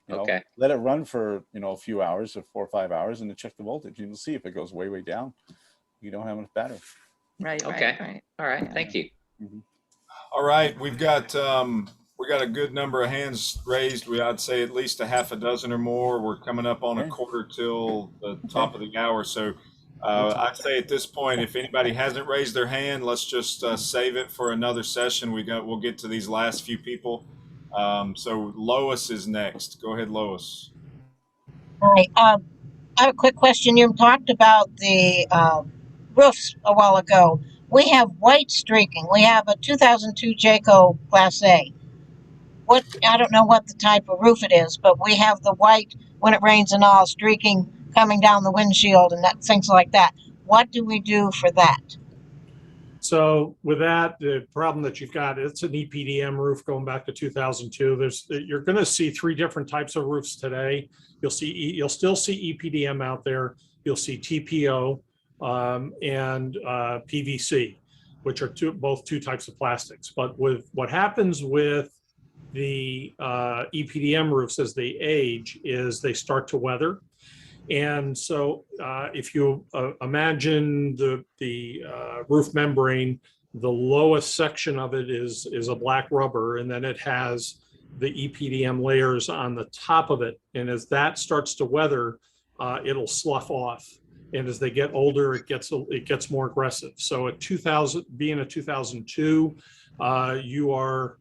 Okay. Let it run for a few hours or 4 or 5 hours, and then check the voltage. You'll see if it goes way down. You don't have enough battery. Right. Okay. Right. All right. Thank you. Mm-hmm. All right, we got a good number of hands raised. I'd say at least a half a dozen or more. We're coming up on a quarter till the top of the hour. So I'd say at this point, if anybody hasn't raised their hand, let's just save it for another session. We'll get to these last few people. So Lois is next. Go ahead, Lois. Hi. I have a quick question. You talked about the roofs a while ago. We have white streaking. We have a 2002 Jayco Class A. I don't know what the type of roof it is, but we have the white when it rains and all streaking coming down the windshield and things like that. What do we do for that? So with that, the problem that you've got, it's an EPDM roof going back to 2002. You're going to see 3 different types of roofs today. You'll still see EPDM out there. You'll see TPO and PVC, which are both two types of plastics. But with what happens with the EPDM roofs as they age is they start to weather. And so if you imagine the roof membrane, the lowest section of it is a black rubber, and then it has the EPDM layers on the top of it. And as that starts to weather, it'll slough off. And as they get older, it gets more aggressive. So at 2000, being a 2002, you are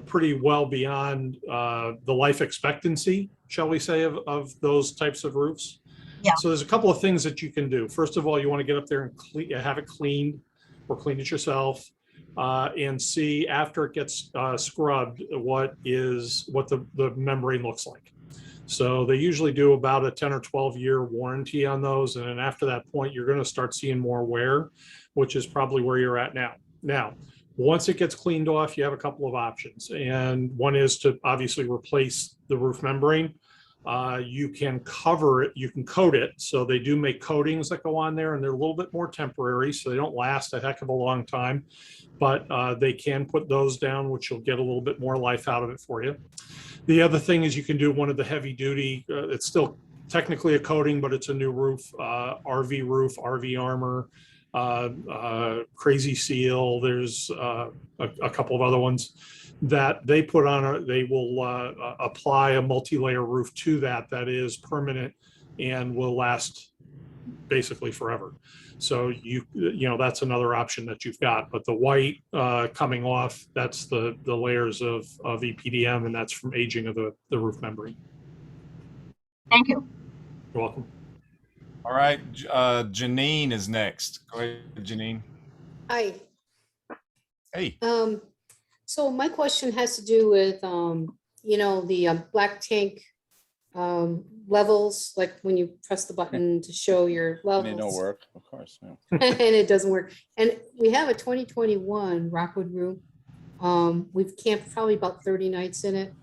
pretty well beyond the life expectancy, shall we say, of those types of roofs. Yeah. So there's a couple of things that you can do. First of all, you want to get up there and have it cleaned or clean it yourself and see after it gets scrubbed what the membrane looks like. So they usually do about a 10 or 12 year warranty on those. And then after that point, you're going to start seeing more wear, which is probably where you're at now. Now, once it gets cleaned off, you have a couple of options. And one is to obviously replace the roof membrane. You can cover it, you can coat it. So they do make coatings that go on there, and they're a little bit more temporary, so they don't last a heck of a long time. But they can put those down, which you'll get a little bit more life out of it for you. The other thing is you can do one of the heavy duty, it's still technically a coating, but it's a new roof, RV roof, RV armor, Crazy Seal. There's a couple of other ones that they put on. They will apply a multi-layer roof to that is permanent and will last basically forever. So that's another option that you've got. But the white coming off, that's the layers of EPDM, and that's from aging of the roof membrane. Thank you. You're welcome. All right, Janine is next. Go ahead, Janine. Hi. Hey. So my question has to do with, the black tank levels, like when you press the button to show your levels. And it don't work, of course. No. And it doesn't work. And we have a 2021 Rockwood roof. We've camped probably about 30 nights in it.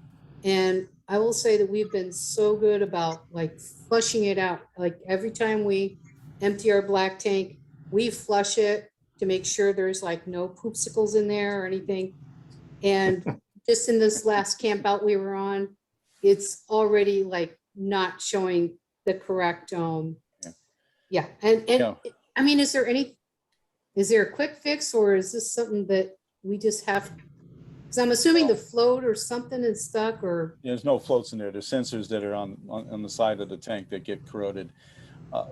And I will say that we've been so good about like flushing it out. Like every time we empty our black tank, we flush it to make sure there's like no poopsicles in there or anything. And just in this last camp out we were on, it's already like not showing the correct, yeah. And Yeah. I mean, is there a quick fix, or is this something that we just have? Because I'm assuming the float or something is stuck, or There's no floats in there. There's sensors that are on the side of the tank that get corroded.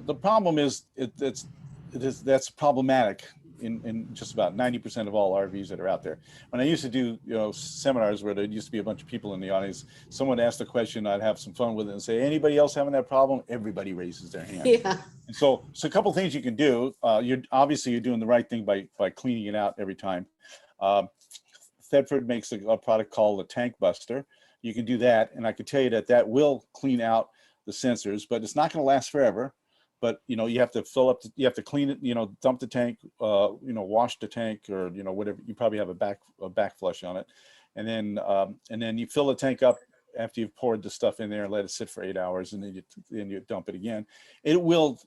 The problem is that's problematic in just about 90% of all RVs that are out there. When I used to do seminars where there used to be a bunch of people in the audience, someone asked a question, I'd have some fun with it and say, anybody else having that problem? Everybody raises their hand. yeah. And so a couple things you can do. You're doing the right thing by cleaning it out every time. Thetford makes a product called a Tank Buster. You can do that, and I can tell you that will clean out the sensors, but it's not going to last forever. But you have to fill up, you have to clean it, dump the tank, wash the tank, or whatever. You probably have a back flush on it, and then you fill the tank up after you've poured the stuff in there and let it sit for 8 hours, and then you dump it again. It will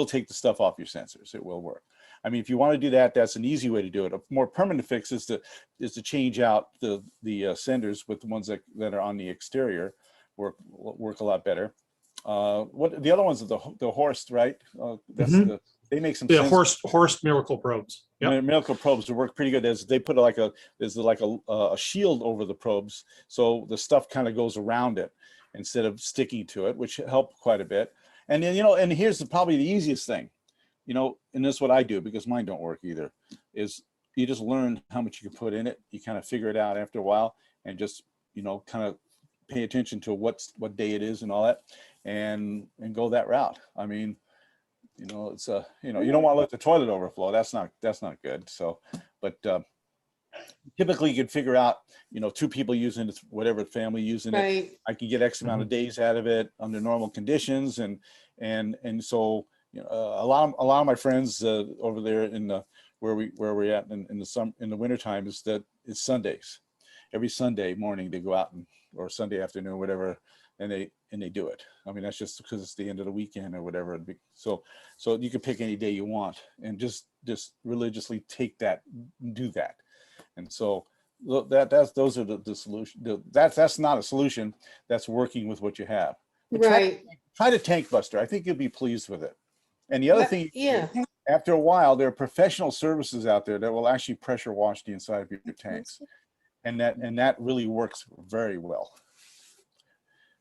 take the stuff off your sensors. It will work. I mean, if you want to do that, that's an easy way to do it. A more permanent fix is to change out the senders with the ones that are on the exterior. Work a lot better. What the other ones are the Horst, right? That's they make some. Yeah, Horst Miracle probes. Yeah, Miracle probes work pretty good. They put there's like a shield over the probes, so the stuff kind of goes around it instead of sticking to it, which helped quite a bit. And then and here's probably the easiest thing, and this is what I do because mine don't work either. Is you just learn how much you can put in it. You kind of figure it out after a while, and just kind of pay attention to what day it is and all that, and go that route. I mean, it's you don't want to let the toilet overflow. That's not good. So, but typically you can figure out, 2 people using it, whatever family using it, I can get X amount of days out of it under normal conditions, and so a lot of my friends over there in where we're at in the wintertime is that it's Sundays. Every Sunday morning they go out or Sunday afternoon, whatever, and they do it. I mean, that's just because it's the end of the weekend or whatever. So you can pick any day you want and just religiously do that. And so those are the solution. That's not a solution. That's working with what you have. But try the Tank Buster. I think you'll be pleased with it. And the other thing, after a while, there are professional services out there that will actually pressure wash the inside of your tanks. And that really works very well.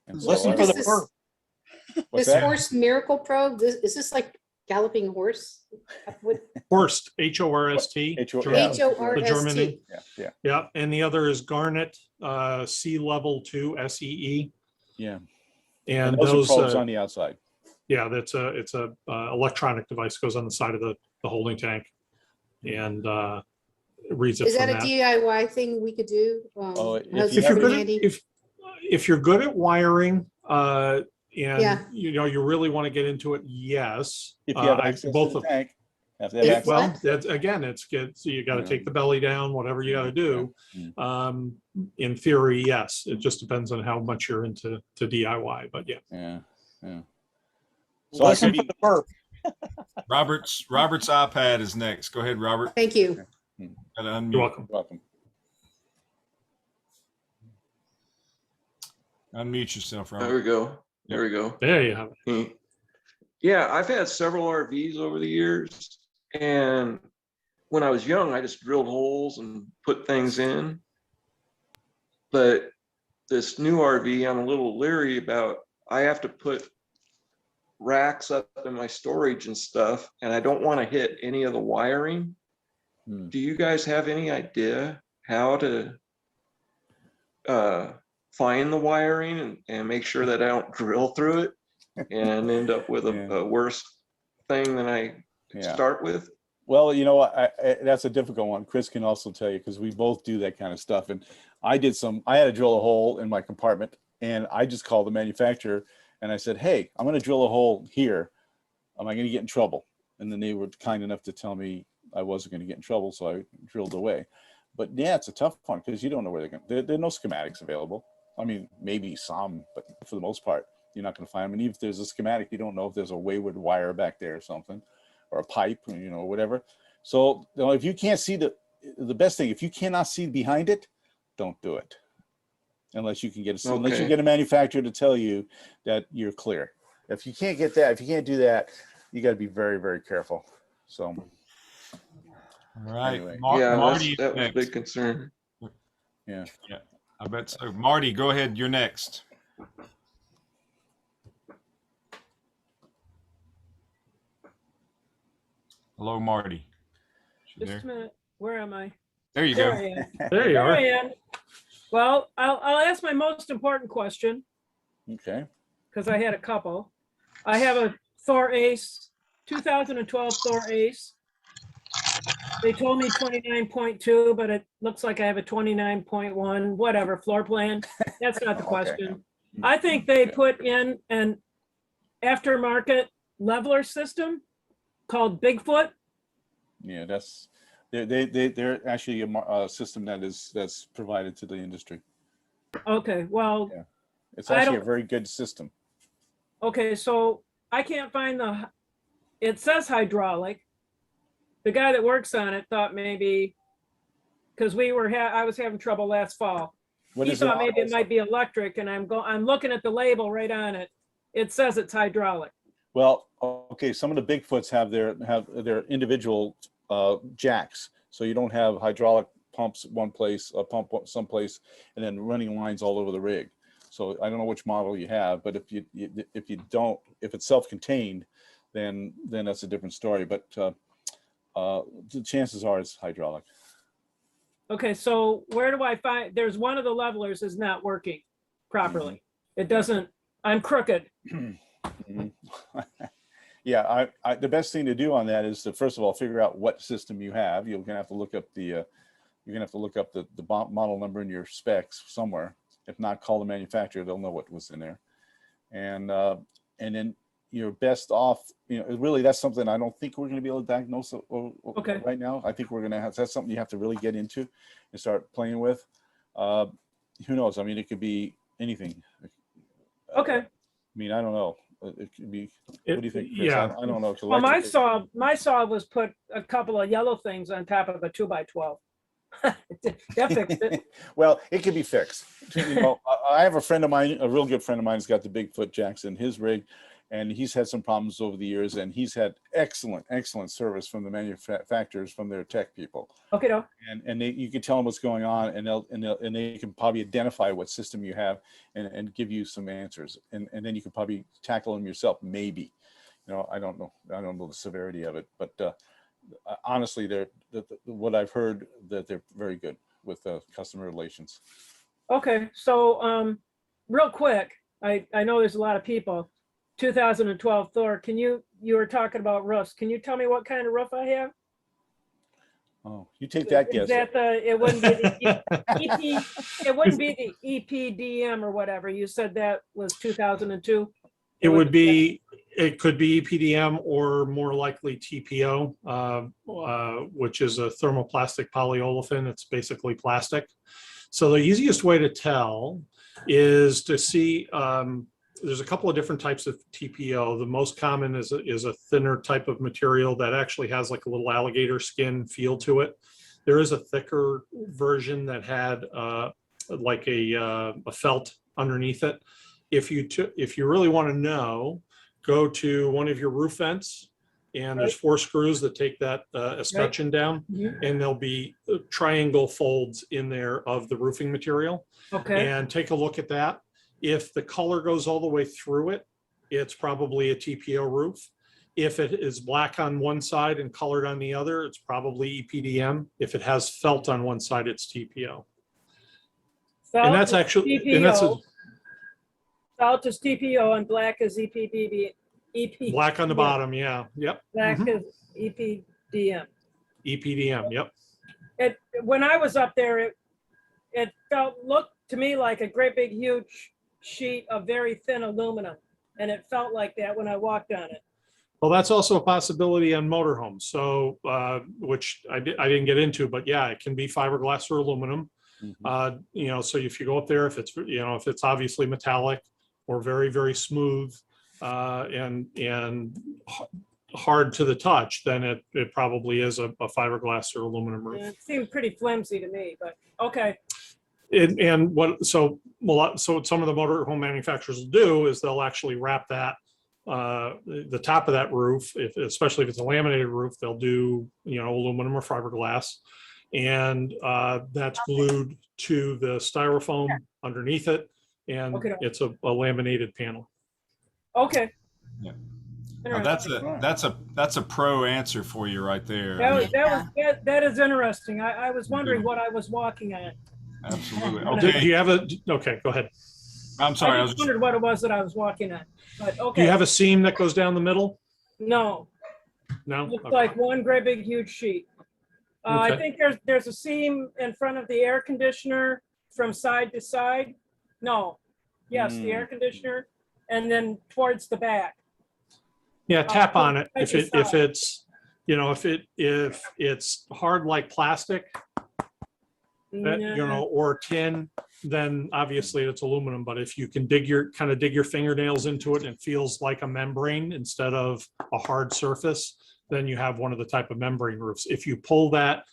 And listen for the burp. This Horst Miracle Probe, is this like galloping horse? Horst, H-O-R-S-T. H-O-R-S-T. Yeah. And the other is Garnet, Sea Level 2, S-E-E. Yeah. And those are probes on the outside. Yeah, it's a electronic device, goes on the side of the holding tank, and reads it. Is that a DIY thing we could do? If you're good at wiring, and you really want to get into it, yes. If you have access to the tank. Well, that's again, it's good. So you got to take the belly down, whatever you got to do. In theory, yes. It just depends on how much you're into DIY, but yeah. So listen for the burp. Robert's iPad is next. Go ahead, Robert. Thank you. You're welcome. Unmute yourself, Robert. There we go. There you have it. Yeah, I've had several RVs over the years, and when I was young, I just drilled holes and put things in. But this new RV, I'm a little leery about. I have to put racks up in my storage and stuff, and I don't want to hit any of the wiring. Do you guys have any idea how to find the wiring and make sure that I don't drill through it and end up with a worse thing than I start with? Well, that's a difficult one. Chris can also tell you, because we both do that kind of stuff. And I had to drill a hole in my compartment, and I just called the manufacturer and I said, hey, I'm going to drill a hole here. Am I going to get in trouble? And then they were kind enough to tell me I wasn't going to get in trouble, so I drilled away. But yeah, it's a tough one because you don't know where they're going. There are no schematics available. I mean, maybe some, but for the most part, you're not going to find them. And even if there's a schematic, you don't know if there's a wayward wire back there or something, or a pipe, whatever. So if you can't see the best thing, if you cannot see behind it, don't do it. Unless you can unless you get a manufacturer to tell you that you're clear. If you can't get that, if you can't do that, you got to be very, very careful. So, all right. Anyway. Yeah, Marty, that was a next. big concern. Yeah. Yeah, I bet so. Marty, go ahead. You're next. Hello, Marty. Just a minute. Where am I? There you There go. I am. There you I are. am. Well, I'll ask my most important question Okay. because I had a couple. I have a Thor Ace, 2012 Thor Ace. They told me 29.2, but it looks like I have a 29.1, whatever, floor plan. That's not the Okay. question. I think they put in an aftermarket leveler system called Bigfoot. Yeah, they're actually a system that's provided to the industry. Okay, well, Yeah. It's I actually a don't- very good system. okay, so I can't find it says hydraulic. The guy that works on it thought maybe, because I was having trouble last fall. What He is it thought on maybe it also? might be electric, and I'm looking at the label right on it. It says it's hydraulic. Well, okay, some of the Bigfoots have their individual jacks, so you don't have hydraulic pumps one place, a pump someplace, and then running lines all over the rig. So I don't know which model you have, but if it's self-contained, then that's a different story. But the chances are it's hydraulic. Okay, so where do I find, there's one of the levelers is not working properly. It doesn't, I'm crooked. Mhm. Yeah, the best thing to do on that is to first of all figure out what system you have. You're gonna have to look up the model number in your specs somewhere. If not, call the manufacturer; they'll know what was in there. And then you're best off. Really, that's something I don't think we're gonna be able to diagnose Okay. right now. I think we're gonna have that's something you have to really get into and start playing with. Who knows? I mean, it could be anything. Okay. I mean, I don't know. It could be. What do you think, Chris? Yeah. I don't know. Well, my saw was put a couple of yellow things on top of a 2x12. That fixed it. Well, it could be fixed. I have a friend of mine, a real good friend of mine, who's got the Bigfoot jacks in his rig, and he's had some problems over the years, and he's had excellent service from the manufacturers, from their tech people. Okay, no. And you can tell them what's going on, and they can probably identify what system you have and give you some answers, and then you can probably tackle them yourself, maybe. I don't know the severity of it, but honestly, what I've heard that they're very good with customer relations. Okay, so real quick, I know there's a lot of people. 2012 Thor, you were talking about roofs. Can you tell me what kind of roof I have? Oh, you take that guess. Is that it wouldn't be the EP, it wouldn't be the EPDM or whatever. You said that was 2002? It could be EPDM or more likely TPO, which is a thermoplastic polyolefin. It's basically plastic. So the easiest way to tell is to see, there's a couple of different types of TPO. The most common is a thinner type of material that actually has like a little alligator skin feel to it. There is a thicker version that had like a felt underneath it. If you really want to know, go to one of your roof vents, and there's 4 screws that take that escutcheon down, and there'll be triangle folds in there of the roofing material. Okay. And take a look at that. If the color goes all the way through it, it's probably a TPO roof. If it is black on one side and colored on the other, it's probably EPDM. If it has felt on one side, it's TPO. And that's actually, TPO. and that's Felt is TPO and black is EPDB. black on the bottom. Yeah. Yep. Black is EPDM. EPDM. Yep. When I was up there, it looked to me like a great big huge sheet of very thin aluminum, and it felt like that when I walked on it. Well, that's also a possibility on motorhomes. So, which I didn't get into, but yeah, it can be fiberglass or aluminum. So if you go up there, if it's obviously metallic or very, very smooth, and hard to the touch, then it probably is a fiberglass or aluminum roof. It seemed pretty flimsy to me, but okay. And so what some of the motorhome manufacturers will do is they'll actually wrap that the top of that roof, especially if it's a laminated roof, they'll do aluminum or fiberglass, and that's glued to the styrofoam underneath it, and Okay. it's a laminated panel. Okay. Yeah. Now that's a pro answer for you right there. That is interesting. I was wondering what I was walking at. Absolutely. Do you have okay, go ahead. I'm sorry. I just wondered what it was that I was walking at. But okay. Do you have a seam that goes down the middle? No. No. Looks Okay. like one great big huge sheet. I think there's a seam in front of the air conditioner from side to side. No. Yes, the air conditioner, and then towards the back. Yeah, tap on it. If it's hard like plastic, or tin, then obviously it's aluminum. But if you can dig your fingernails into it and it feels like a membrane instead of a hard surface, then you have one of the type of membrane roofs. If you pull that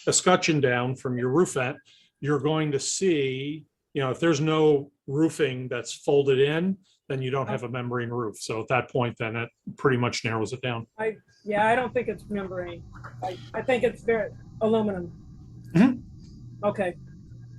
escutcheon down from your roof vent, you're going to see, if there's no roofing that's folded in, then you don't have a membrane roof. So at that point, then it pretty much narrows it down. I don't think it's membrane. I think it's very aluminum. Mm-hmm. Okay,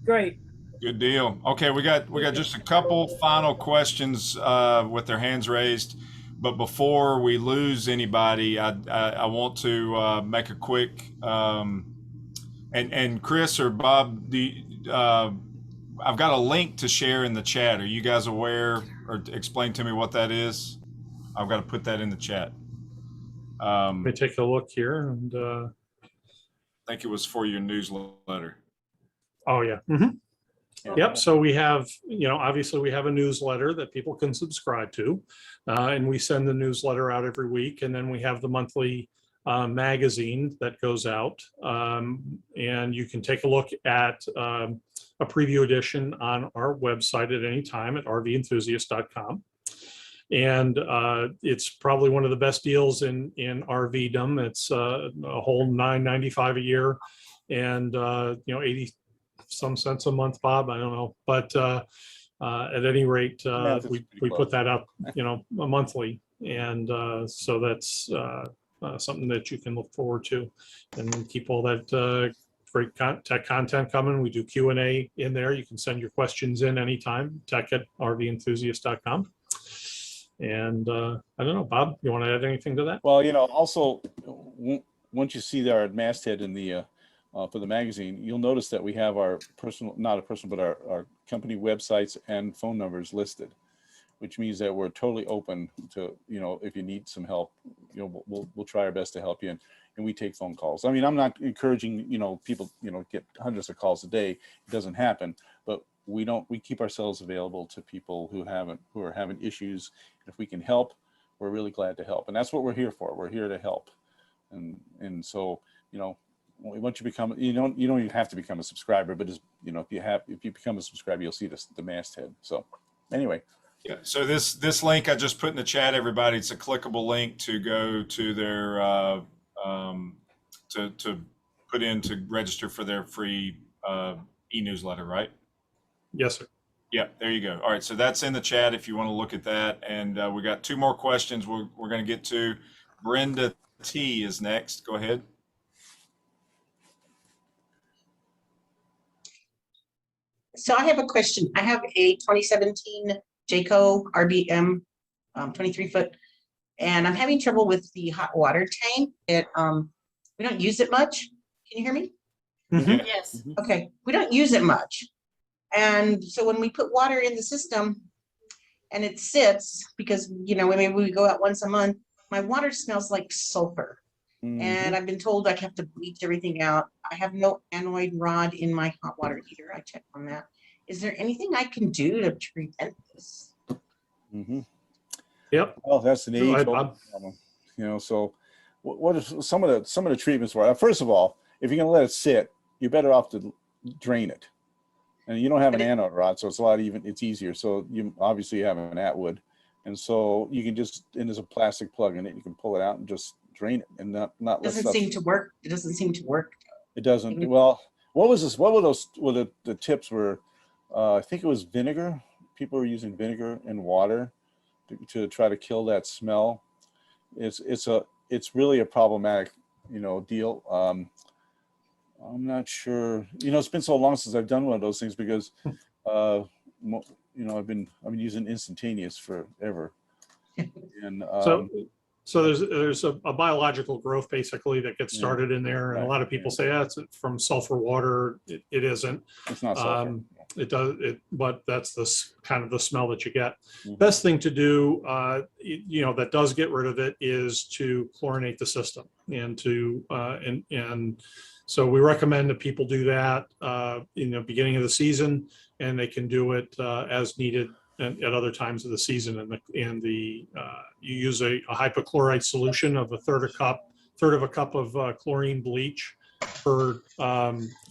great. Good deal. Okay, we got just a couple final questions with their hands raised, but before we lose anybody, I want to make a quick and Chris or Bob, I've got a link to share in the chat. Are you guys aware, or explain to me what that is? I've got to put that in the chat. Let me take a look here, and I think it was for your newsletter. Oh yeah. Mm-hmm. Yep. So we have, obviously we have a newsletter that people can subscribe to, and we send the newsletter out every week, and then we have the monthly magazine that goes out, and you can take a look at a preview edition on our website at any time at RVenthusiast.com. And it's probably one of the best deals in RVdom. It's a whole $9.95 a year, and 80 some cents a month, Bob. I don't know, but at any rate, we put that out, monthly, and so that's something that you can look forward to, and keep all that great tech content coming. We do Q&A in there. You can send your questions in anytime, tech@rventhusiast.com. And I don't know, Bob, you want to add anything to that? Well, also once you see our masthead in the for the magazine, you'll notice that we have our our company websites and phone numbers listed, which means that we're totally open to, if you need some help, we'll try our best to help you. And we take phone calls. I mean, I'm not encouraging, people, get hundreds of calls a day. It doesn't happen, but we keep ourselves available to people who are having issues. If we can help, we're really glad to help. And that's what we're here for. We're here to help. And so, once you become, you don't even have to become a subscriber, but if you become a subscriber, you'll see the masthead. So anyway. Yeah. So this link I just put in the chat, everybody, it's a clickable link to go to their to put in to register for their free e-newsletter, right? Yes, sir. Yeah, there you go. All right, so that's in the chat if you want to look at that. And we got two more questions we're going to get to. Brenda T is next. Go ahead. So I have a question. I have a 2017 Jayco RBM 23-foot, and I'm having trouble with the hot water tank. We don't use it much. Can you hear me? Mm-hmm. Yes. Okay, we don't use it much. And so when we put water in the system and it sits, because, maybe we go out once a month, my water smells like sulfur. Mm-hmm. And I've been told I have to bleach everything out. I have no anoid rod in my hot water heater. I checked on that. Is there anything I can do to prevent this? Mm-hmm. Yep. Well, that's an age problem. So what is some of the treatments for it? First of all, if you're going to let it sit, you're better off to drain it. And you don't have an anode rod, so it's easier. So you obviously have an Atwood, And so you can just, and there's a plastic plug in it, you can pull it out and just drain it and not let Doesn't stuff. seem to work. It doesn't seem to work. It doesn't. Well, what was this? What were those? Well, the tips were, I think it was vinegar. People were using vinegar and water to try to kill that smell. It's really a problematic, deal. I'm not sure. It's been so long since I've done one of those things because, I've been using instantaneous forever. And so there's a biological growth basically that gets started in there, and a lot of people say, it's from sulfur water. It isn't. It's not sulfur. But that's kind of the smell that you get. Best thing to do, that does get rid of it, is to chlorinate the system, and so we recommend that people do that in the beginning of the season, and they can do it as needed at other times of the season. And you use a hypochlorite solution of a third of a cup of chlorine bleach per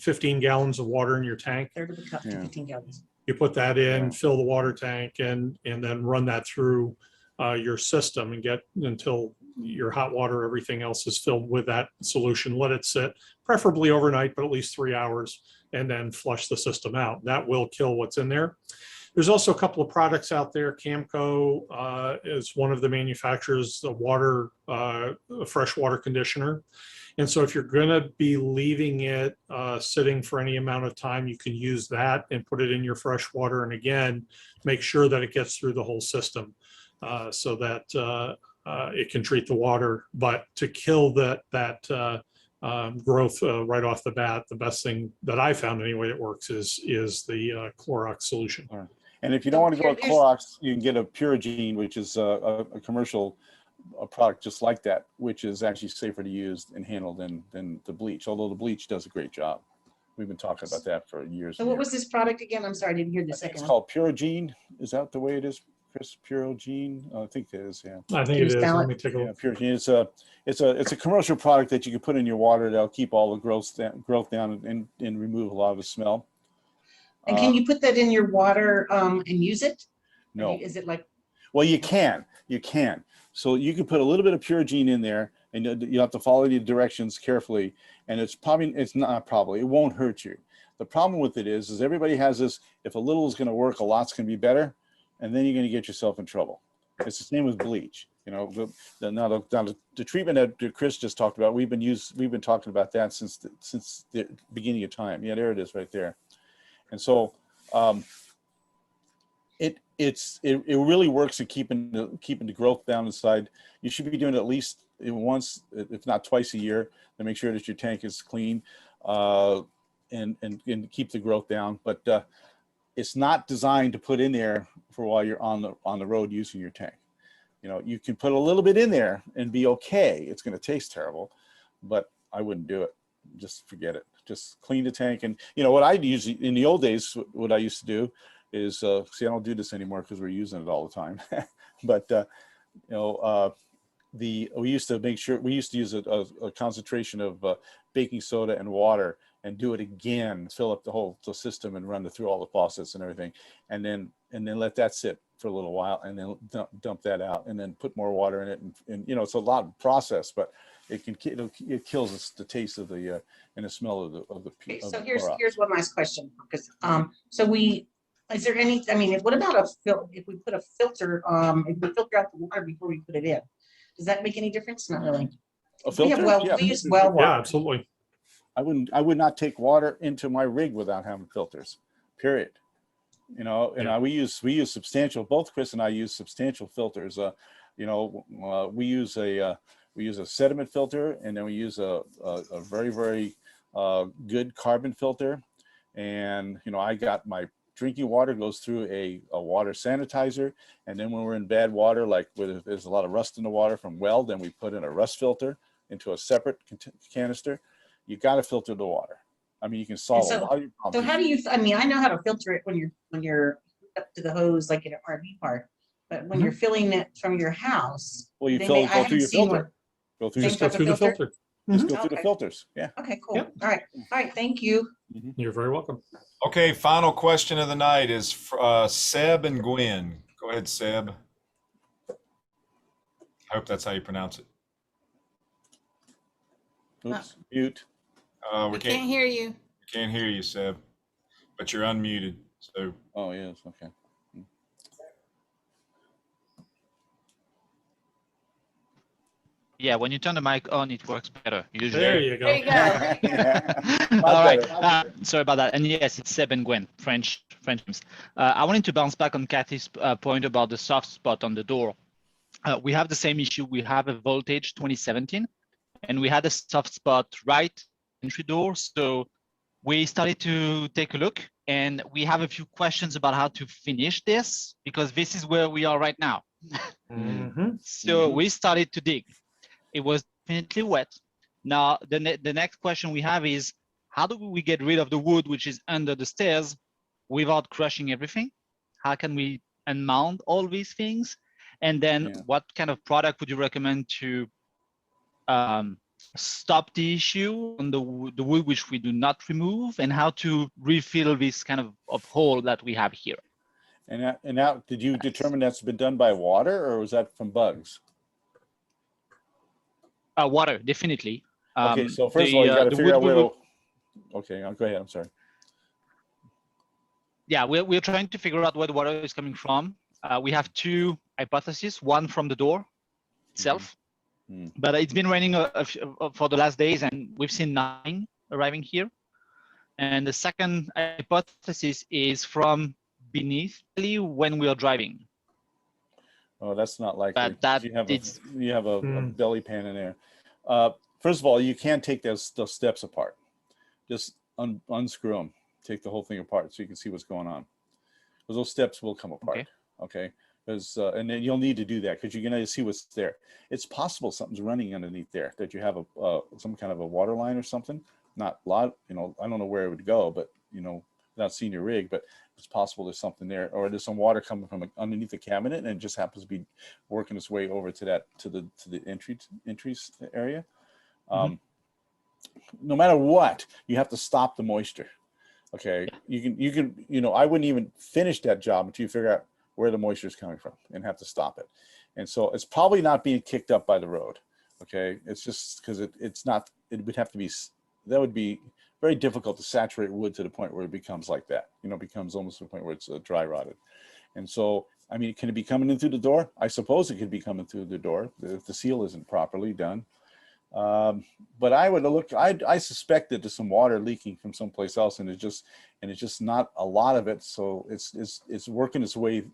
15 gallons of water in your tank. Third of a cup to 15 gallons. You put that in, fill the water tank, and then run that through your system and get until your hot water, everything else is filled with that solution. Let it sit, preferably overnight, but at least 3 hours, and then flush the system out. That will kill what's in there. There's also a couple of products out there. Camco is one of the manufacturers, a freshwater conditioner. And so if you're going to be leaving it sitting for any amount of time, you can use that and put it in your fresh water. And again, make sure that it gets through the whole system so that it can treat the water. But to kill that growth right off the bat, the best thing that I found anyway that works is the Clorox solution. Right. And if you don't want to go with Clorox, you can get a Purigene, which is a commercial product just like that, which is actually safer to use and handle than the bleach, although the bleach does a great job. We've been talking about that for years. So what was this product again? I'm sorry, I didn't hear the second It's one. called Purigene. Is that the way it is, Chris? Purigene? I think it is, yeah. I think it is. Let me take a look. Purigene. It's a commercial product that you can put in your water that'll keep all the growth down and remove a lot of the smell. And can you put that in your water and use it? No. Is it like? Well, you can. So you can put a little bit of Purigene in there, and you have to follow the directions carefully. And it won't hurt you. The problem with it is everybody has this, if a little is going to work, a lot's going to be better, and then you're going to get yourself in trouble. It's the same with bleach. The treatment that Chris just talked about, we've been talking about that since the beginning of time. Yeah, there it is right there. And so it really works in keeping the growth down inside. You should be doing it at least once, if not twice a year, to make sure that your tank is clean and keep the growth down. But it's not designed to put in there for while you're on the road using your tank. You can put a little bit in there and be okay. It's going to taste terrible, but I wouldn't do it. Just forget it. Just clean the tank. And what I usually, in the old days, what I used to do is, see, I don't do this anymore because we're using it all the time. But we used to use a concentration of baking soda and water and do it again, fill up the system and run through all the faucets and everything, and then let that sit for a little while, and then dump that out, and then put more water in it, and it's a lot of process, but it kills the taste of the and the smell of the. Okay, so here's one last question, because is there any? I mean, what about if we put a filter? If we filter out the water before we put it in, does that make any difference? Not really. A filter? We use well water. Yeah, absolutely. I would not take water into my rig without having filters, period. We use substantial, both Chris and I use substantial filters. We use a sediment filter, and then we use a very, very good carbon filter. And, I got my drinking water goes through a water sanitizer. And then when we're in bad water, like where there's a lot of rust in the water from well, then we put in a rust filter into a separate canister. You got to filter the water. I mean, you can solve a lot of your problems. So how do you? I mean, I know how to filter it when you're up to the hose, like in an RV park. But when you're filling it from your house, well, you go through your filter. Go through the filter. Just go through the filters. Yeah. Okay. Cool. Yep. All right. Thank you. You're very welcome. Okay. Final question of the night is Seb and Gwen. Go ahead, Seb. I hope that's how you pronounce it. Oops, mute. We We can't hear you. can't hear you, Seb, but you're unmuted. So. Oh, yes, okay. Yeah, when you turn the mic on, it works better. Usually. There you go. There you go. All right. Sorry about that. And yes, it's Seb and Gwen, French names. I wanted to bounce back on Kathy's point about the soft spot on the door. We have the same issue. We have a voltage 2017, and we had a soft spot right entry door. So we started to take a look, and we have a few questions about how to finish this, because this is where we are right now. So we started to dig. It was definitely wet. Now, the next question we have is, how do we get rid of the wood which is under the stairs without crushing everything? How can we unmount all these things? And then what kind of product would you recommend to stop the issue on the wood which we do not remove, and how to refill this kind of hole that we have here? And now, did you determine that's been done by water, or was that from bugs? Water, definitely. Okay, so first of all, you got to figure out where. Okay, go ahead. I'm sorry. Yeah, we're trying to figure out where the water is coming from. We have two hypotheses. One from the door itself, but it's been raining for the last days, and we've seen nothing arriving here. And the second hypothesis is from beneath when we are driving. Oh, that's not likely. But you have a belly pan in there. First of all, you can take those steps apart. Just unscrew them. Take the whole thing apart so you can see what's going on. Because those steps will come apart. Okay. Because and then you'll need to do that because you're going to see what's there. It's possible something's running underneath there, that you have some kind of a water line or something. Not a lot. I don't know where it would go, but without seeing your rig, but it's possible there's something there, or there's some water coming from underneath the cabinet and it just happens to be working its way over to the entries area. No matter what, you have to stop the moisture. Okay, you can I wouldn't even finish that job until you figure out where the moisture is coming from and have to stop it. And so it's probably not being kicked up by the road. Okay, it's just because it's not. It would have to be. That would be very difficult to saturate wood to the point where it becomes like that. Becomes almost to the point where it's dry rotted. And so, I mean, can it be coming in through the door? I suppose it could be coming through the door if the seal isn't properly done. But I would look. I suspect that there's some water leaking from someplace else, and it's just not a lot of it. So it's working its way,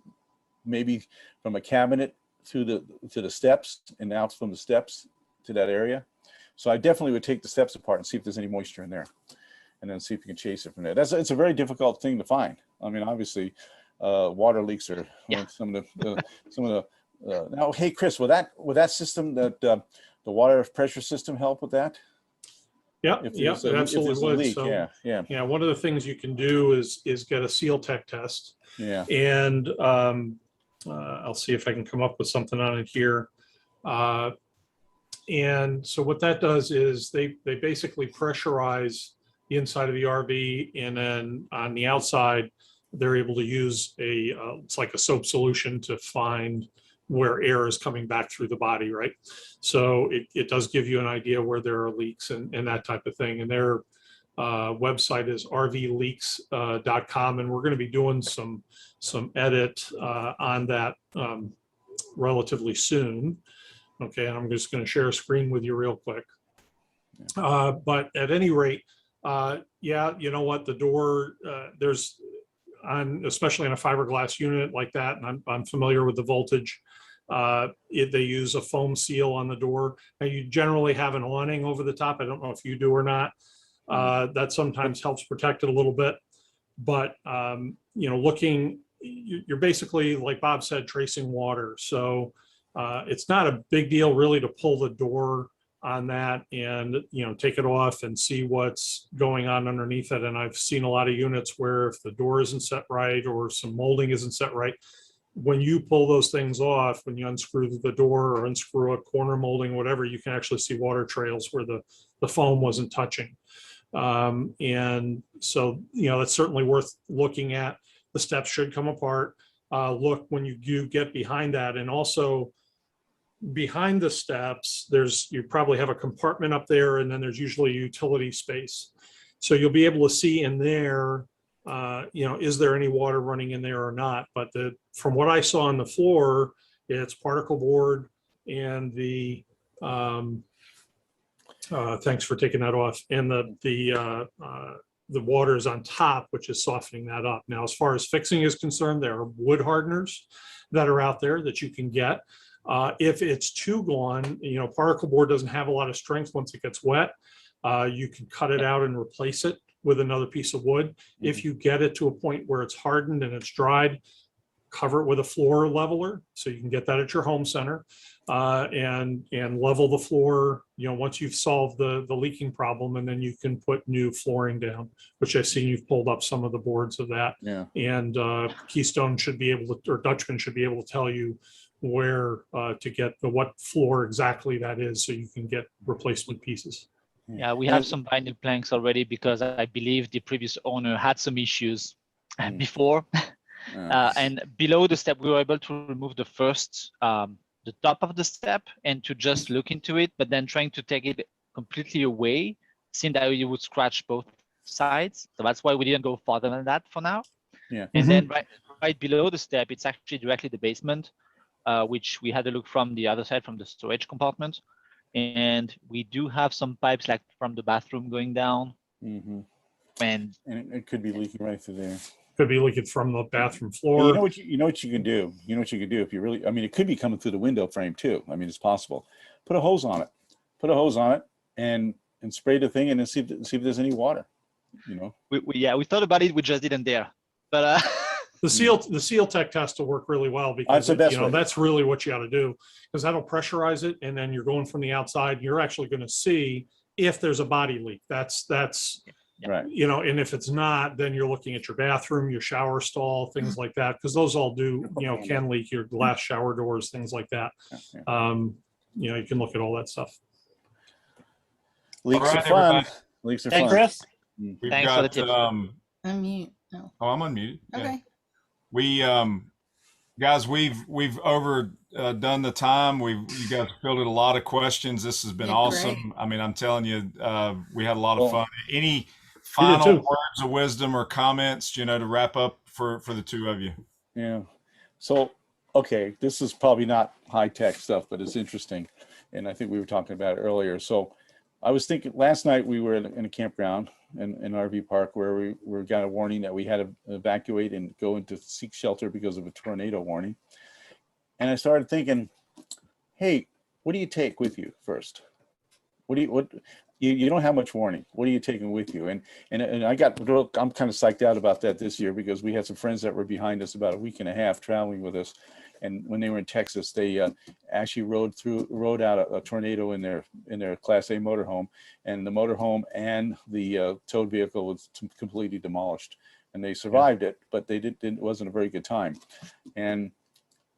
maybe from a cabinet to the steps, and out from the steps to that area. So I definitely would take the steps apart and see if there's any moisture in there, and then see if you can chase it from there. It's a very difficult thing to find. I mean, obviously, water leaks are some of the. Now, hey, Chris, will that system, that the water pressure system, help with that? Yeah, it absolutely would. Leak, So, yeah. One of the things you can do is get a seal tech test. Yeah. And I'll see if I can come up with something on it here. And so what that does is they basically pressurize the inside of the RV, and then on the outside, they're able to use it's like a soap solution to find where air is coming back through the body, right? So it does give you an idea where there are leaks and that type of thing. And their website is RVleaks.com, and we're going to be doing some edit on that relatively soon. Okay, and I'm just going to share a screen with you real quick. But at any rate, you know what, the door, there's, especially on a fiberglass unit like that, and I'm familiar with the voltage, they use a foam seal on the door. Now, you generally have an awning over the top. I don't know if you do or not. That sometimes helps protect it a little bit. But, you're basically, like Bob said, tracing water. So it's not a big deal really to pull the door on that and take it off and see what's going on underneath it. And I've seen a lot of units where if the door isn't set right or some molding isn't set right, when you pull those things off, when you unscrew the door or unscrew a corner molding, whatever, you can actually see water trails where the foam wasn't touching. And so that's certainly worth looking at. The steps should come apart. Look when you do get behind that, and also behind the steps, you probably have a compartment up there, and then there's usually a utility space. So you'll be able to see in there, is there any water running in there or not? But from what I saw on the floor, it's particle board, and thanks for taking that off, and the water is on top, which is softening that up. Now, as far as fixing is concerned, there are wood hardeners that are out there that you can get. If it's too gone, particle board doesn't have a lot of strength once it gets wet. You can cut it out and replace it with another piece of wood. If you get it to a point where it's hardened and it's dried, cover it with a floor leveler, so you can get that at your home center, and level the floor, once you've solved the leaking problem, and then you can put new flooring down, which I've seen you've pulled up some of the boards of that. Yeah. And Keystone should be able to, or Dutchman should be able to tell you where to get what floor exactly that is, so you can get replacement pieces. Yeah, we have some binding planks already, because I believe the previous owner had some issues before. And below the step, we were able to remove the first, the top of the step, and to just look into it, but then trying to take it completely away seemed that you would scratch both sides. So that's why we didn't go farther than that for now. Yeah. And then right below the step, it's actually directly the basement, which we had a look from the other side, from the storage compartment. And we do have some pipes like from the bathroom going down. And it could be leaking right through there. Could be leaking from the bathroom floor. You know what you can do. You know what you can do if you really. I mean, it could be coming through the window frame too. I mean, it's possible. Put a hose on it. Put a hose on it, and spray the thing, and then see if there's any water. We thought about it. We just didn't dare. But the seal tech test will work really well, because that's really what you got to do, because that'll pressurize it, and then you're going from the outside. You're actually going to see if there's a body leak. That's right. And if it's not, then you're looking at your bathroom, your shower stall, things like that, because those all do, can leak, your glass shower doors, things like that. You can look at all that stuff. Leaks All are right, fun. everybody. Leaks are Hey, fun. Chris. We've Thanks for the got, tip. Unmute. No. Oh, I'm unmuted. Yeah. Okay. We guys, we've overdone the time. You guys fielded a lot of questions. This has been awesome. Great. I mean, I'm telling you, we had a lot of fun. Any You did final too. words of wisdom or comments, to wrap up for the two of you? Yeah. So, okay, this is probably not high tech stuff, but it's interesting, and I think we were talking about it earlier. So, I was thinking last night we were in a campground in an RV park where we got a warning that we had to evacuate and go into seek shelter because of a tornado warning. And I started thinking, hey, what do you take with you first? You don't have much warning. What are you taking with you? And I'm kind of psyched out about that this year, because we had some friends that were behind us about a week and a half traveling with us. And when they were in Texas, they actually rode out a tornado in their Class A motorhome, and the motorhome and the towed vehicle was completely demolished. And they survived it, but it wasn't a very good time. And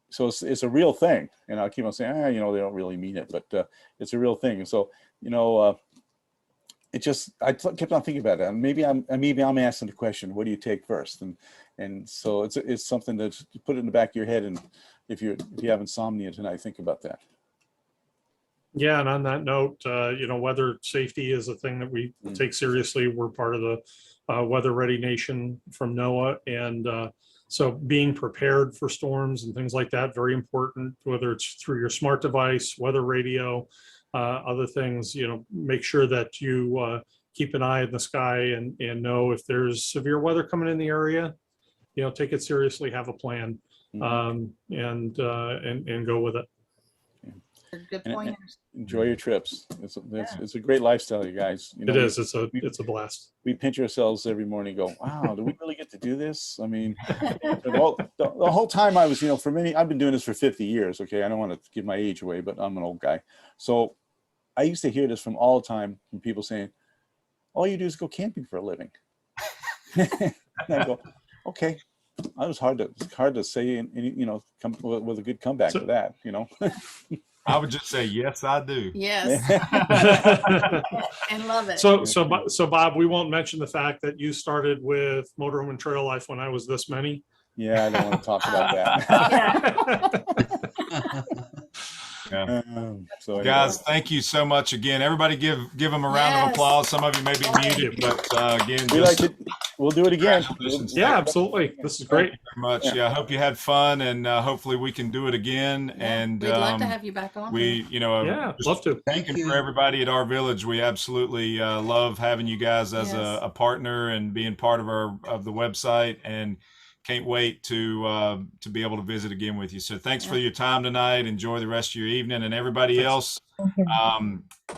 so it's a real thing. And I keep on saying, they don't really mean it, but it's a real thing. And so, I kept on thinking about that. And maybe I'm asking the question, what do you take first? And so it's something that you put in the back of your head. And if you have insomnia tonight, think about that. Yeah, and on that note, weather safety is a thing that we take seriously. We're part of the Weather Ready Nation from NOAA, and so being prepared for storms and things like that, very important, whether it's through your smart device, weather radio, other things. Make sure that you keep an eye in the sky and know if there's severe weather coming in the area. Take it seriously, have a plan, and go with it. Good pointers. Enjoy your trips. It's a great lifestyle, you guys. It is. It's a blast. We pinch ourselves every morning and go, wow, do we really get to do this? I mean, the whole time I was, I've been doing this for 50 years. Okay. I don't want to give my age away, but I'm an old guy. So I used to hear this from all the time from people saying, all you do is go camping for a living. And I go, okay. It was hard to say, and come with a good comeback to that, I would just say, yes, I do. Yes. And love it. So Bob, we won't mention the fact that you started with Motorhome and Trail Life when I was this many. Yeah, I don't want to talk about that. Yeah. So anyway. Guys, thank you so much again. Everybody give them a round of Yes. applause. Some of you may be muted, but again, We like it. We'll do it again. congratulations. Yeah, Thank absolutely. This is you great. very much. Yeah, I hope you had fun, and hopefully we can do it again. And We'd love to have you back on. we, Yeah, just love to. Thank speaking you. for everybody at RVillage, we absolutely love having you guys as Yes. a partner and being part of the website, and can't wait to be able to visit again with you. So thanks for your time tonight. Enjoy the rest of your evening, and everybody else.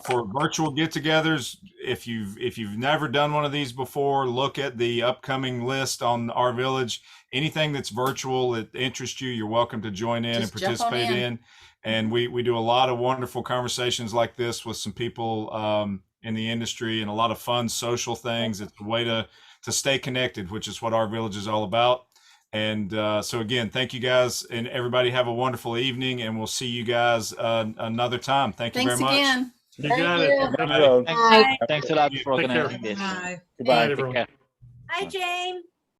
For virtual get-togethers, if you've never done one of these before, look at the upcoming list on RVillage. Anything that's virtual that interests you, you're welcome to join in Just and jump on participate in. And we do a lot of wonderful conversations like this with some people in the industry, and a lot of fun social things. It's a way to stay connected, which is what RVillage is all about. And so again, thank you guys, and everybody have a wonderful evening, and we'll see you guys another time. Thank you Thanks very much. again. You got it. Good Bye. road. Thanks a lot for Take care. organizing this. Bye. Goodbye. Everyone. Take care. Hi, Jane.